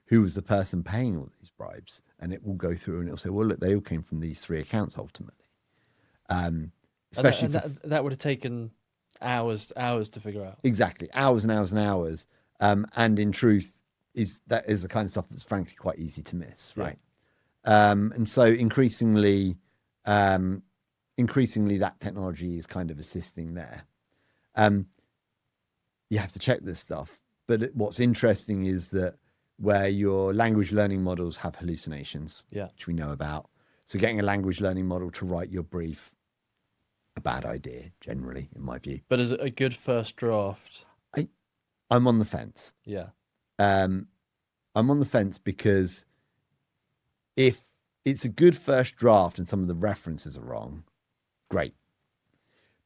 who was the person paying all these bribes? And it will go through and it'll say, well, look, they all came from these 3 accounts ultimately. Especially that would have taken hours to figure out. Exactly, hours and hours and hours. And in truth, that is the kind of stuff that's frankly quite easy to miss, right? And so increasingly that technology is kind of assisting there. You have to check this stuff. But what's interesting is that where your language learning models have hallucinations, which we know about. So getting a language learning model to write your brief, a bad idea, generally, in my view. But is it a good first draft? I'm on the fence. Yeah. I'm on the fence because if it's a good first draft and some of the references are wrong, great.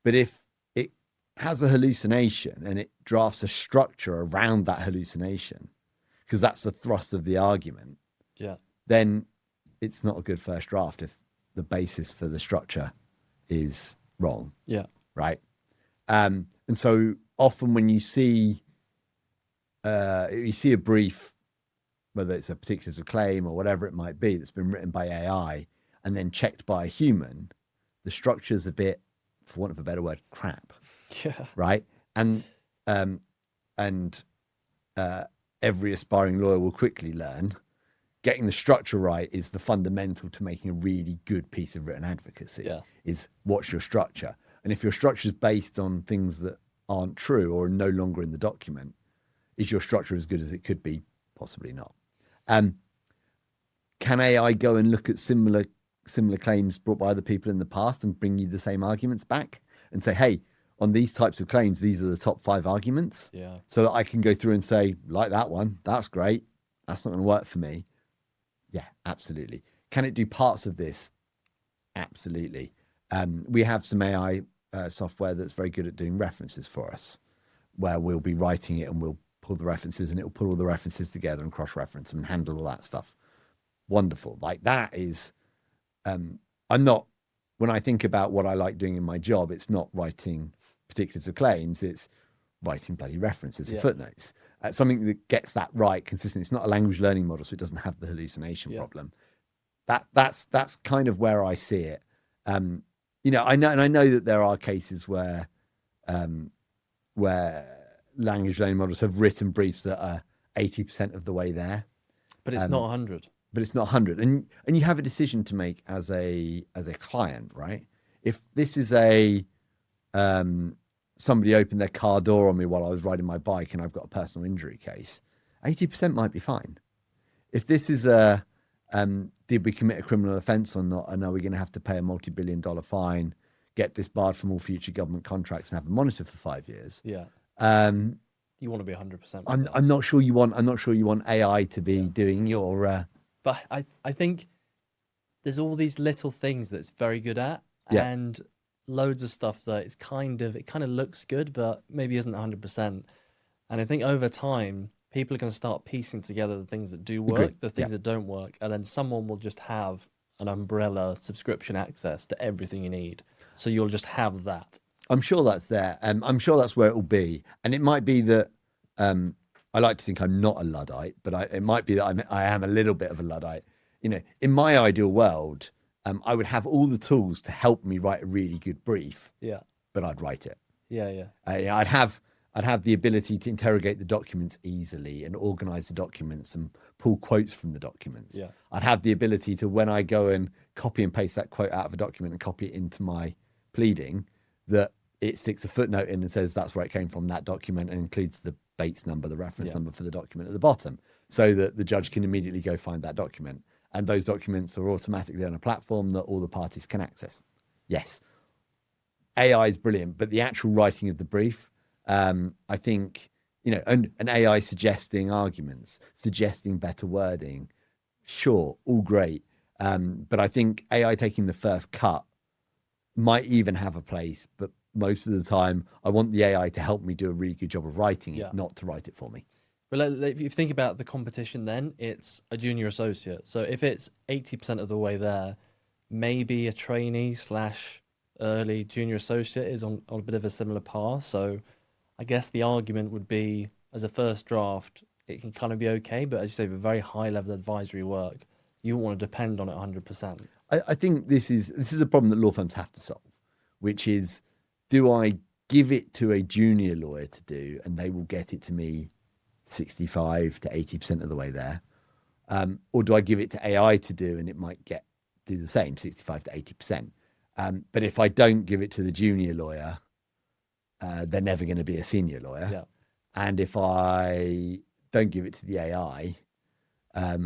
But if it has a hallucination and it drafts a structure around that hallucination, because that's the thrust of the argument, then it's not a good first draft if the basis for the structure is wrong. Yeah. Right. And so often when you see a brief, whether it's a particular claim or whatever it might be, that's been written by AI and then checked by a human, the structure's a bit, for want of a better word, crap. Yeah. Right. And every aspiring lawyer will quickly learn getting the structure right is the fundamental to making a really good piece of written advocacy. Is what's your structure? And if your structure is based on things that aren't true or are no longer in the document, is your structure as good as it could be? Possibly not. Can AI go and look at similar claims brought by other people in the past and bring you the same arguments back and say, hey, on these types of claims, these are the top 5 arguments? So that I can go through and say, like that one, that's great. That's not going to work for me. Yeah, absolutely. Can it do parts of this? Absolutely. We have some AI software that's very good at doing references for us, where we'll be writing it and we'll pull the references and it will pull all the references together and cross-reference them and handle all that stuff. Wonderful. Like that is, when I think about what I like doing in my job, it's not writing particulars of claims, it's writing bloody references and footnotes. Something that gets that right consistently. It's not a language learning model, so it doesn't have the hallucination problem. That's kind of where I see it. I know that there are cases where language learning models have written briefs that are 80% of the way there, but it's not 100. But it's not 100, and you have a decision to make as a client, right? If this is somebody opened their car door on me while I was riding my bike and I've got a personal injury case, 80% might be fine. If this is did we commit a criminal offence or not, and are we going to have to pay a multi-billion-dollar fine, get disbarred from all future government contracts and have them monitored for 5 years? You want to be 100%. I'm not sure you want AI to be doing your. But I think there's all these little things that it's very good at, and loads of stuff that it kind of looks good, but maybe isn't 100%. And I think over time, people are going to start piecing together the things that do work, the things that don't work, and then someone will just have an umbrella subscription access to everything you need. So you'll just have that. I'm sure that's there. I'm sure that's where it will be. And it might be that I like to think I'm not a Luddite, but it might be that I am a little bit of a Luddite. In my ideal world, I would have all the tools to help me write a really good brief. But I'd write it. I'd have the ability to interrogate the documents easily and organize the documents and pull quotes from the documents. I'd have the ability to, when I go and copy and paste that quote out of a document and copy it into my pleading, that it sticks a footnote in and says that's where it came from, that document, and includes the Bates number, the reference number for the document at the bottom, so that the judge can immediately go find that document. And those documents are automatically on a platform that all the parties can access. Yes, AI is brilliant, but the actual writing of the brief, I think, an AI suggesting arguments, suggesting better wording, sure, all great. But I think AI taking the first cut might even have a place, but most of the time I want the AI to help me do a really good job of writing it, not to write it for me. But if you think about the competition, then it's a junior associate. So if it's 80% of the way there, maybe a trainee / early junior associate is on a bit of a similar path. So I guess the argument would be, as a first draft, it can kind of be okay, but as you say, with very high level advisory work, you don't want to depend on it 100%. I think this is a problem that law firms have to solve, which is, do I give it to a junior lawyer to do and they will get it to me 65 to 80% of the way there? Or do I give it to AI to do and it might do the same, 65 to 80%? But if I don't give it to the junior lawyer, they're never going to be a senior lawyer. Yeah. And if I don't give it to the AI,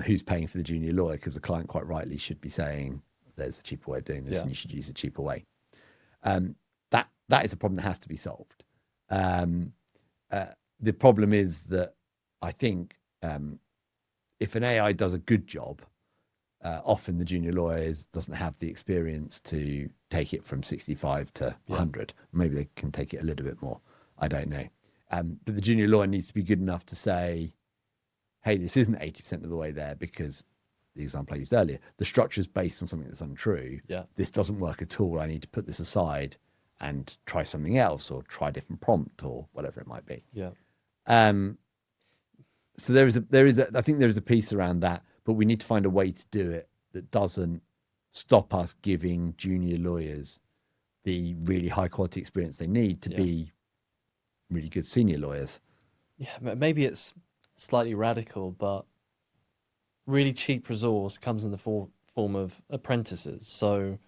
who's paying for the junior lawyer? Because the client quite rightly should be saying, there's a cheaper way of doing this and you should use a cheaper way. That is a problem that has to be solved. The problem is that I think if an AI does a good job, often the junior lawyer doesn't have the experience to take it from 65 to 100. Maybe they can take it a little bit more. I don't know. But the junior lawyer needs to be good enough to say, hey, this isn't 80% of the way there because the example I used earlier, the structure is based on something that's untrue. Yeah. This doesn't work at all. I need to put this aside and try something else or try a different prompt or whatever it might be. Yeah. So I think there is a piece around that, but we need to find a way to do it that doesn't stop us giving junior lawyers the really high quality experience they need to be really good senior lawyers. Yeah, maybe it's slightly radical, but really cheap resource comes in the form of apprentices. So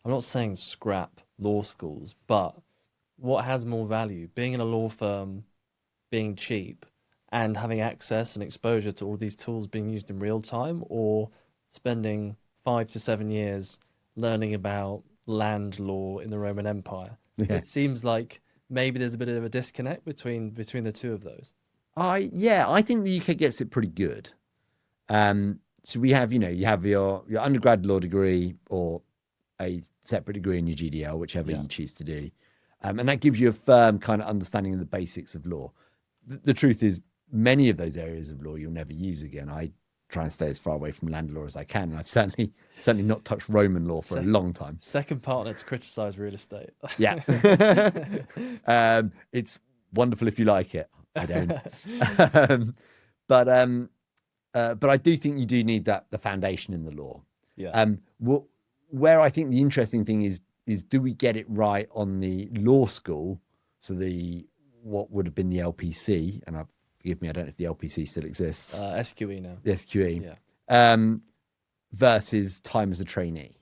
I'm not saying scrap law schools, but what has more value? Being in a law firm, being cheap, and having access and exposure to all these tools being used in real time, or spending 5 to 7 years learning about land law in the Roman Empire? Yeah. It seems like maybe there's a bit of a disconnect between the two of those. I think the UK gets it pretty good. So we have, you have your undergrad law degree or a separate degree in your GDL, whichever you choose to do. And that gives you a firm kind of understanding of the basics of law. The truth is, many of those areas of law you'll never use again. I try and stay as far away from land law as I can. And I've certainly not touched Roman law for a long time. Second partner to criticize real estate. Yeah. It's wonderful if you like it. I don't. But I do think you do need the foundation in the law. Yeah. Where I think the interesting thing is do we get it right on the law school? So what would have been the LPC, and forgive me, I don't know if the LPC still exists. SQE now. The SQE. Yeah. Versus time as a trainee.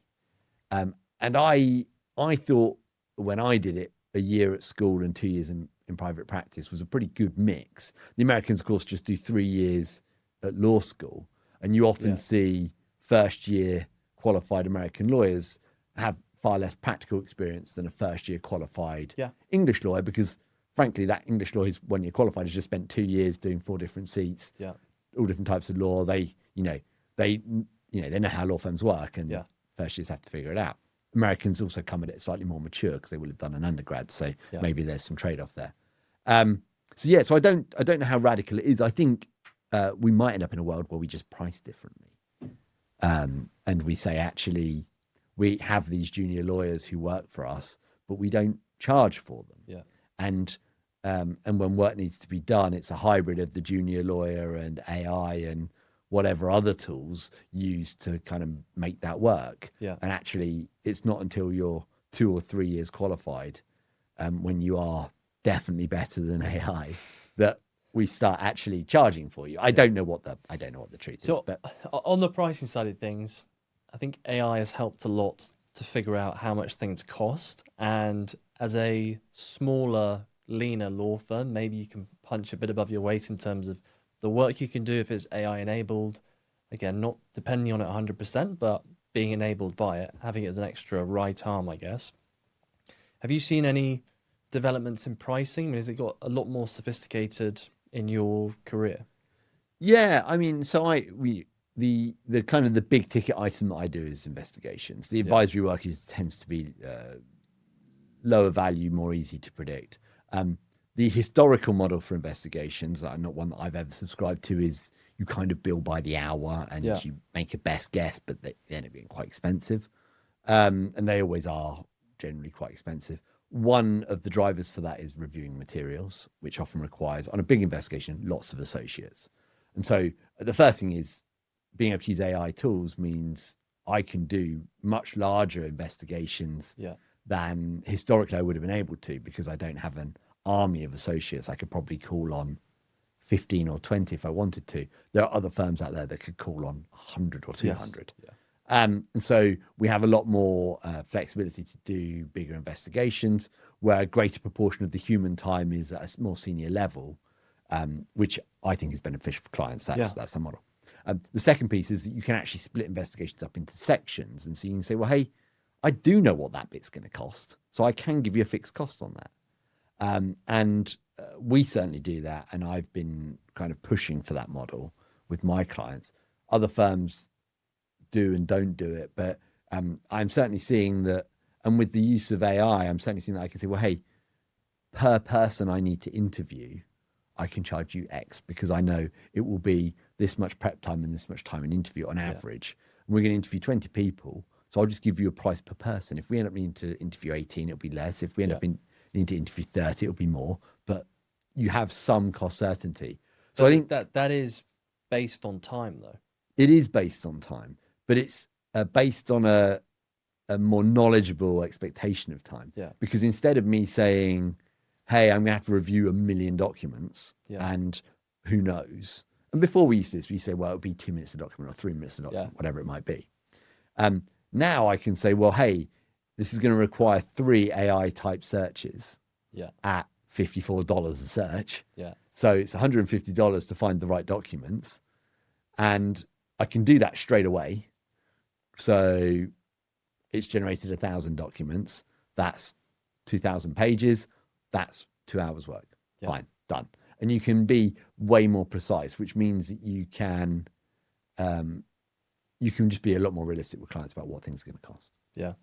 And I thought when I did it, a year at school and 2 years in private practice was a pretty good mix. The Americans, of course, just do 3 years at law school, and you often see first year qualified American lawyers have far less practical experience than a first year qualified English lawyer, because frankly that English lawyer who's 1 year qualified has just spent 2 years doing 4 different seats, all different types of law. They know how law firms work, and first years have to figure it out. Americans also come at it slightly more mature because they will have done an undergrad, so maybe there's some trade-off there. So I don't know how radical it is. I think we might end up in a world where we just price differently, and we say, actually, we have these junior lawyers who work for us, but we don't charge for them. Yeah. And when work needs to be done, it's a hybrid of the junior lawyer and AI and whatever other tools used to kind of make that work. Yeah. And actually, it's not until you're 2 or 3 years qualified, when you are definitely better than AI, that we start actually charging for you. I don't know what the truth is. But on the pricing side of things, I think AI has helped a lot to figure out how much things cost. And as a smaller, leaner law firm, maybe you can punch a bit above your weight in terms of the work you can do if it's AI enabled. Again, not depending on it 100%, but being enabled by it, having it as an extra right arm, I guess. Have you seen any developments in pricing? I mean, has it got a lot more sophisticated in your career? Yeah, I mean, so the kind of the big ticket item that I do is investigations. The advisory work tends to be lower value, more easy to predict. The historical model for investigations, not one that I've ever subscribed to, is you kind of bill by the hour and you make a best guess, but they end up being quite expensive. And they always are generally quite expensive. One of the drivers for that is reviewing materials, which often requires, on a big investigation, lots of associates. And so the first thing is being able to use AI tools means I can do much larger investigations than historically I would have been able to, because I don't have an army of associates. I could probably call on 15 or 20 if I wanted to. There are other firms out there that could call on 100 or 200. Yes. And so we have a lot more flexibility to do bigger investigations, where a greater proportion of the human time is at a more senior level, which I think is beneficial for clients. That's the model. The second piece is that you can actually split investigations up into sections. And so you can say, well, hey, I do know what that bit's going to cost, so I can give you a fixed cost on that. And we certainly do that. And I've been kind of pushing for that model with my clients. Other firms do and don't do it, but I'm certainly seeing that. And with the use of AI, I'm certainly seeing that I can say, well, hey, per person I need to interview, I can charge you X, because I know it will be this much prep time and this much time in interview on average. And we're going to interview 20 people. So I'll just give you a price per person. If we end up needing to interview 18, it'll be less. If we end up needing to interview 30, it'll be more. But you have some cost certainty. So I think that is based on time, though. It is based on time, but it's based on a more knowledgeable expectation of time. Yeah. Because instead of me saying, hey, I'm going to have to review 1 million documents and who knows. And before we used to this, we say, well, it'll be 2 minutes a document or 3 minutes a document, whatever it might be. Now I can say, well, hey, this is going to require 3 AI type searches at $54 a search. Yeah. So it's $150 to find the right documents. And I can do that straight away. So it's generated 1,000 documents. That's 2,000 pages. That's 2 hours work. Fine, done. And you can be way more precise, which means that you can just be a lot more realistic with clients about what things are going to cost. Yeah.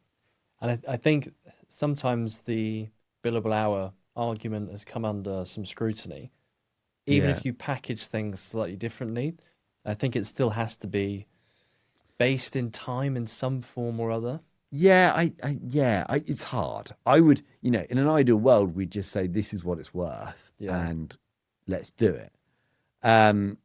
And I think sometimes the billable hour argument has come under some scrutiny. Even if you package things slightly differently, I think it still has to be based in time in some form or other. Yeah, it's hard. I would, in an ideal world, we'd just say this is what it's worth and let's do it. I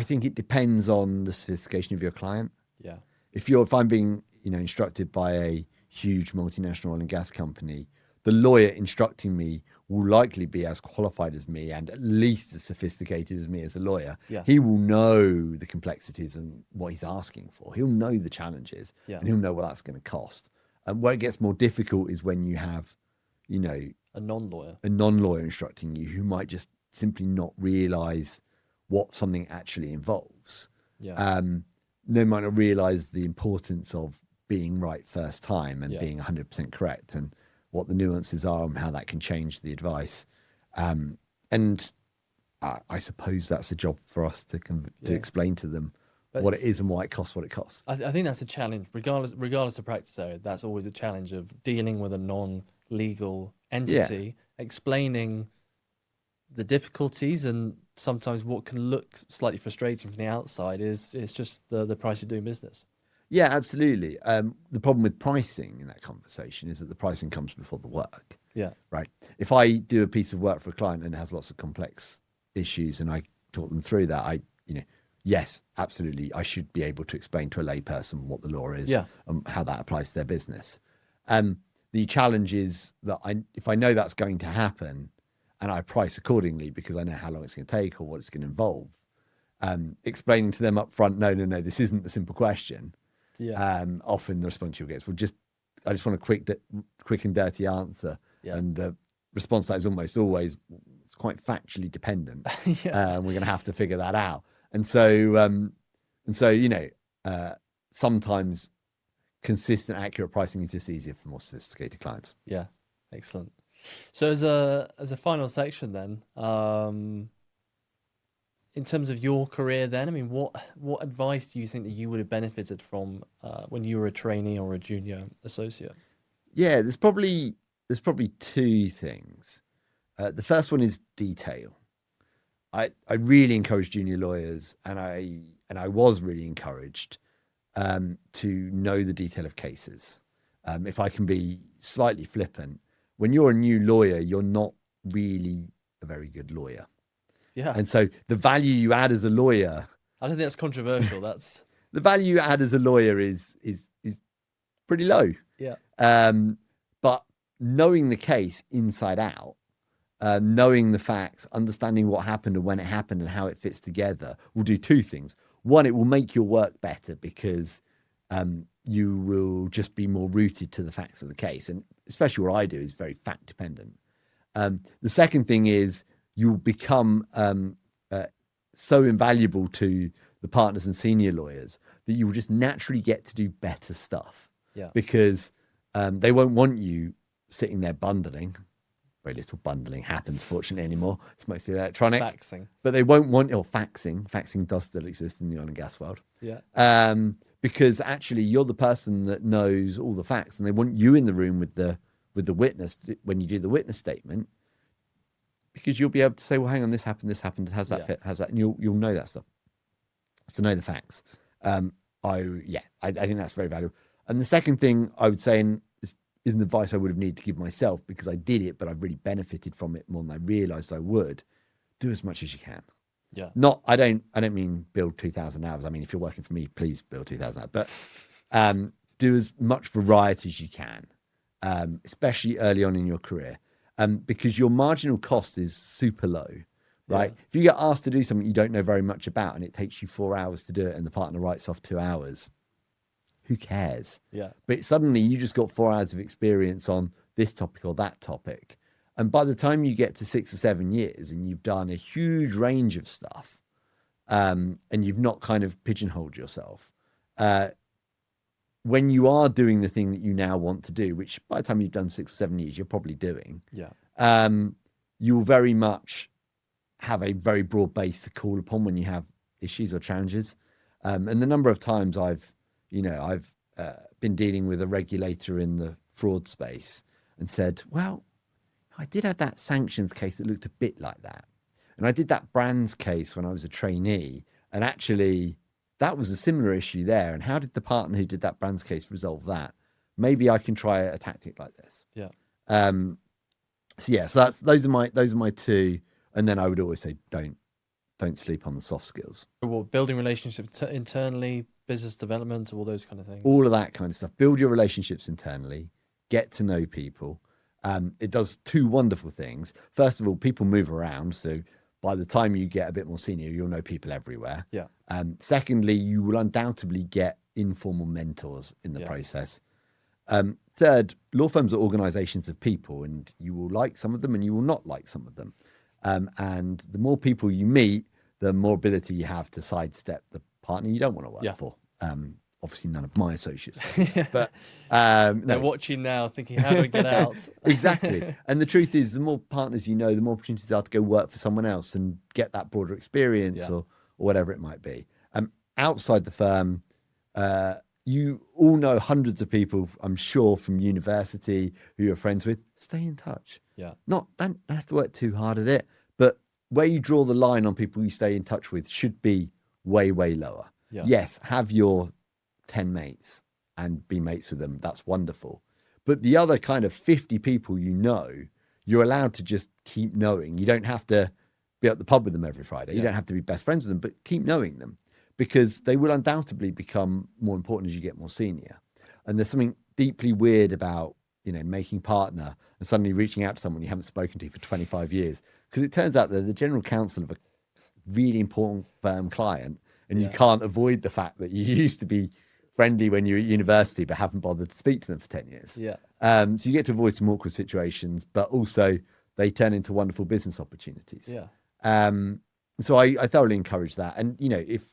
think it depends on the sophistication of your client. Yeah. If I'm being, instructed by a huge multinational oil and gas company, the lawyer instructing me will likely be as qualified as me and at least as sophisticated as me as a lawyer. Yeah. He will know the complexities and what he's asking for. He'll know the challenges and he'll know what that's going to cost. And where it gets more difficult is when you have, a non-lawyer instructing you who might just simply not realize what something actually involves. Yeah. They might not realize the importance of being right first time and being 100% correct, and what the nuances are and how that can change the advice. And I suppose that's a job for us to explain to them what it is and why it costs what it costs. I think that's a challenge, regardless of practice area. That's always a challenge of dealing with a non-legal entity, explaining the difficulties, and sometimes what can look slightly frustrating from the outside is just the price of doing business. Yeah, absolutely. The problem with pricing in that conversation is that the pricing comes before the work. Yeah. Right. If I do a piece of work for a client and it has lots of complex issues and I talk them through that, yes, absolutely, I should be able to explain to a layperson what the law is and how that applies to their business. The challenge is that if I know that's going to happen and I price accordingly because I know how long it's going to take or what it's going to involve, explaining to them up front, no, this isn't the simple question. Yeah. Often the response you'll get is, I just want a quick and dirty answer. Yeah. And the response to that is almost always, it's quite factually dependent. We're going to have to figure that out. And so, sometimes consistent, accurate pricing is just easier for more sophisticated clients. Yeah. Excellent. So as a final section then, in terms of your career then, I mean, what advice do you think that you would have benefited from when you were a trainee or a junior associate? Yeah, there's probably 2 things. The first one is detail. I really encourage junior lawyers, and I was really encouraged to know the detail of cases. If I can be slightly flippant, when you're a new lawyer, you're not really a very good lawyer. Yeah. And so the value you add as a lawyer, I don't think that's controversial. That's the value you add as a lawyer is pretty low. yeah. But knowing the case inside out, knowing the facts, understanding what happened and when it happened and how it fits together will do two things. One, it will make your work better because you will just be more rooted to the facts of the case. And especially what I do is very fact dependent. The second thing is you'll become so invaluable to the partners and senior lawyers that you will just naturally get to do better stuff. Yeah. Because they won't want you sitting there bundling. Very little bundling happens, fortunately, anymore. It's mostly electronic. Faxing. But they won't want, or faxing. Faxing does still exist in the oil and gas world. Yeah. Because actually you're the person that knows all the facts, and they want you in the room with the witness when you do the witness statement, because you'll be able to say, well, hang on, this happened, how's that fit, how's that, and you'll know that stuff. To know the facts. I think that's very valuable. And the second thing I would say, and is an advice I would have needed to give myself because I did it, but I've really benefited from it more than I realized I would, do as much as you can. Yeah. I don't mean build 2,000 hours. I mean, if you're working for me, please build 2,000 hours, but do as much variety as you can, especially early on in your career, because your marginal cost is super low, right? Yeah. If you get asked to do something you don't know very much about and it takes you 4 hours to do it and the partner writes off 2 hours, who cares? Yeah. But suddenly you just got 4 hours of experience on this topic or that topic. And by the time you get to 6 or 7 years and you've done a huge range of stuff, and you've not kind of pigeonholed yourself, when you are doing the thing that you now want to do, which by the time you've done 6 or 7 years, you're probably doing, you will very much have a very broad base to call upon when you have issues or challenges. And the number of times I've been dealing with a regulator in the fraud space and said, well, I did have that sanctions case that looked a bit like that. And I did that brands case when I was a trainee. And actually, that was a similar issue there. And how did the partner who did that brands case resolve that? Maybe I can try a tactic like this. Yeah. So those are my two. And then I would always say, don't sleep on the soft skills. Well, building relationships internally, business development, all those kind of things. All of that kind of stuff. Build your relationships internally. Get to know people. It does two wonderful things. First of all, people move around. So by the time you get a bit more senior, you'll know people everywhere. Yeah. Secondly, you will undoubtedly get informal mentors in the process. Third, law firms are organizations of people, and you will like some of them and you will not like some of them. And the more people you meet, the more ability you have to sidestep the partner you don't want to work for. Obviously, none of my associates, but they're watching now, thinking, "How do we get out?" Exactly. And the truth is, the more partners you know, the more opportunities are to go work for someone else and get that broader experience or whatever it might be. Outside the firm, you all know hundreds of people, I'm sure, from university who you're friends with. Stay in touch. Yeah. Don't have to work too hard at it, but where you draw the line on people you stay in touch with should be way, way lower. Yeah. Yes, have your 10 mates and be mates with them. That's wonderful. But the other kind of 50 people you know, you're allowed to just keep knowing. You don't have to be at the pub with them every Friday. You don't have to be best friends with them, but keep knowing them because they will undoubtedly become more important as you get more senior. And there's something deeply weird about, making partner and suddenly reaching out to someone you haven't spoken to for 25 years. Because it turns out they're the general counsel of a really important firm client. And you can't avoid the fact that you used to be friendly when you were at university, but haven't bothered to speak to them for 10 years. Yeah. So you get to avoid some awkward situations, but also they turn into wonderful business opportunities. Yeah. So I thoroughly encourage that. And, if,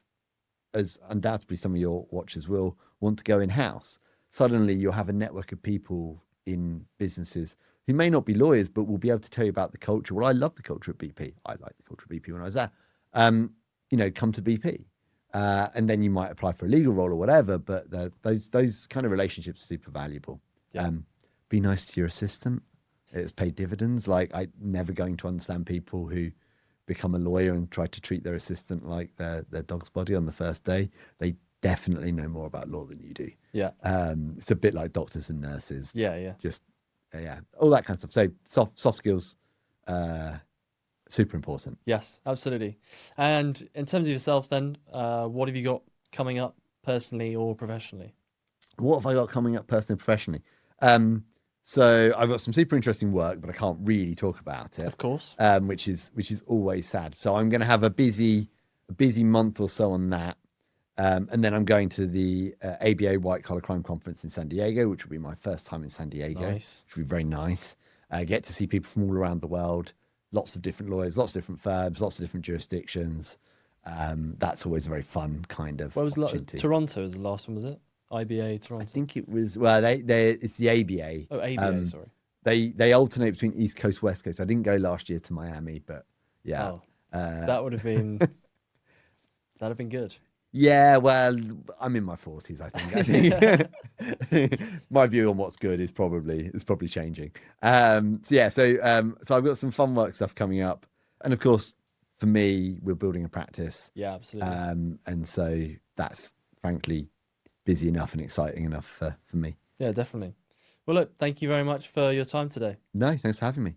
as undoubtedly some of your watchers will want to go in-house, suddenly you'll have a network of people in businesses who may not be lawyers, but will be able to tell you about the culture. Well, I love the culture at BP. I liked the culture at BP when I was there. Come to BP. And then you might apply for a legal role or whatever, but those kind of relationships are super valuable. Yeah. Be nice to your assistant. It's paid dividends. Like, I'm never going to understand people who become a lawyer and try to treat their assistant like their dog's body on the first day. They definitely know more about law than you do. Yeah. It's a bit like doctors and nurses. Yeah. Just all that kind of stuff. So soft skills, super important. Yes, absolutely. And in terms of yourself, then, what have you got coming up personally or professionally? What have I got coming up personally and professionally? So I've got some super interesting work, but I can't really talk about it. Of course. Which is always sad. So I'm going to have a busy month or so on that. And then I'm going to the ABA White Collar Crime Conference in San Diego, which will be my first time in San Diego. Nice. Which will be very nice. Get to see people from all around the world, lots of different lawyers, lots of different firms, lots of different jurisdictions. That's always a very fun kind of opportunity. Toronto is the last one, was it? IBA Toronto. I think it was, well, it's the ABA. Oh, ABA, sorry. They alternate between East Coast, West Coast. I didn't go last year to Miami, but yeah. Oh, that would have been, that'd have been good. Yeah, well, I'm in my 40s, I think. My view on what's good is probably changing. So I've got some fun work stuff coming up. And of course, for me, we're building a practice. Yeah, absolutely. And so that's frankly busy enough and exciting enough for me. Yeah, definitely. Well, look, thank you very much for your time today. No, thanks for having me.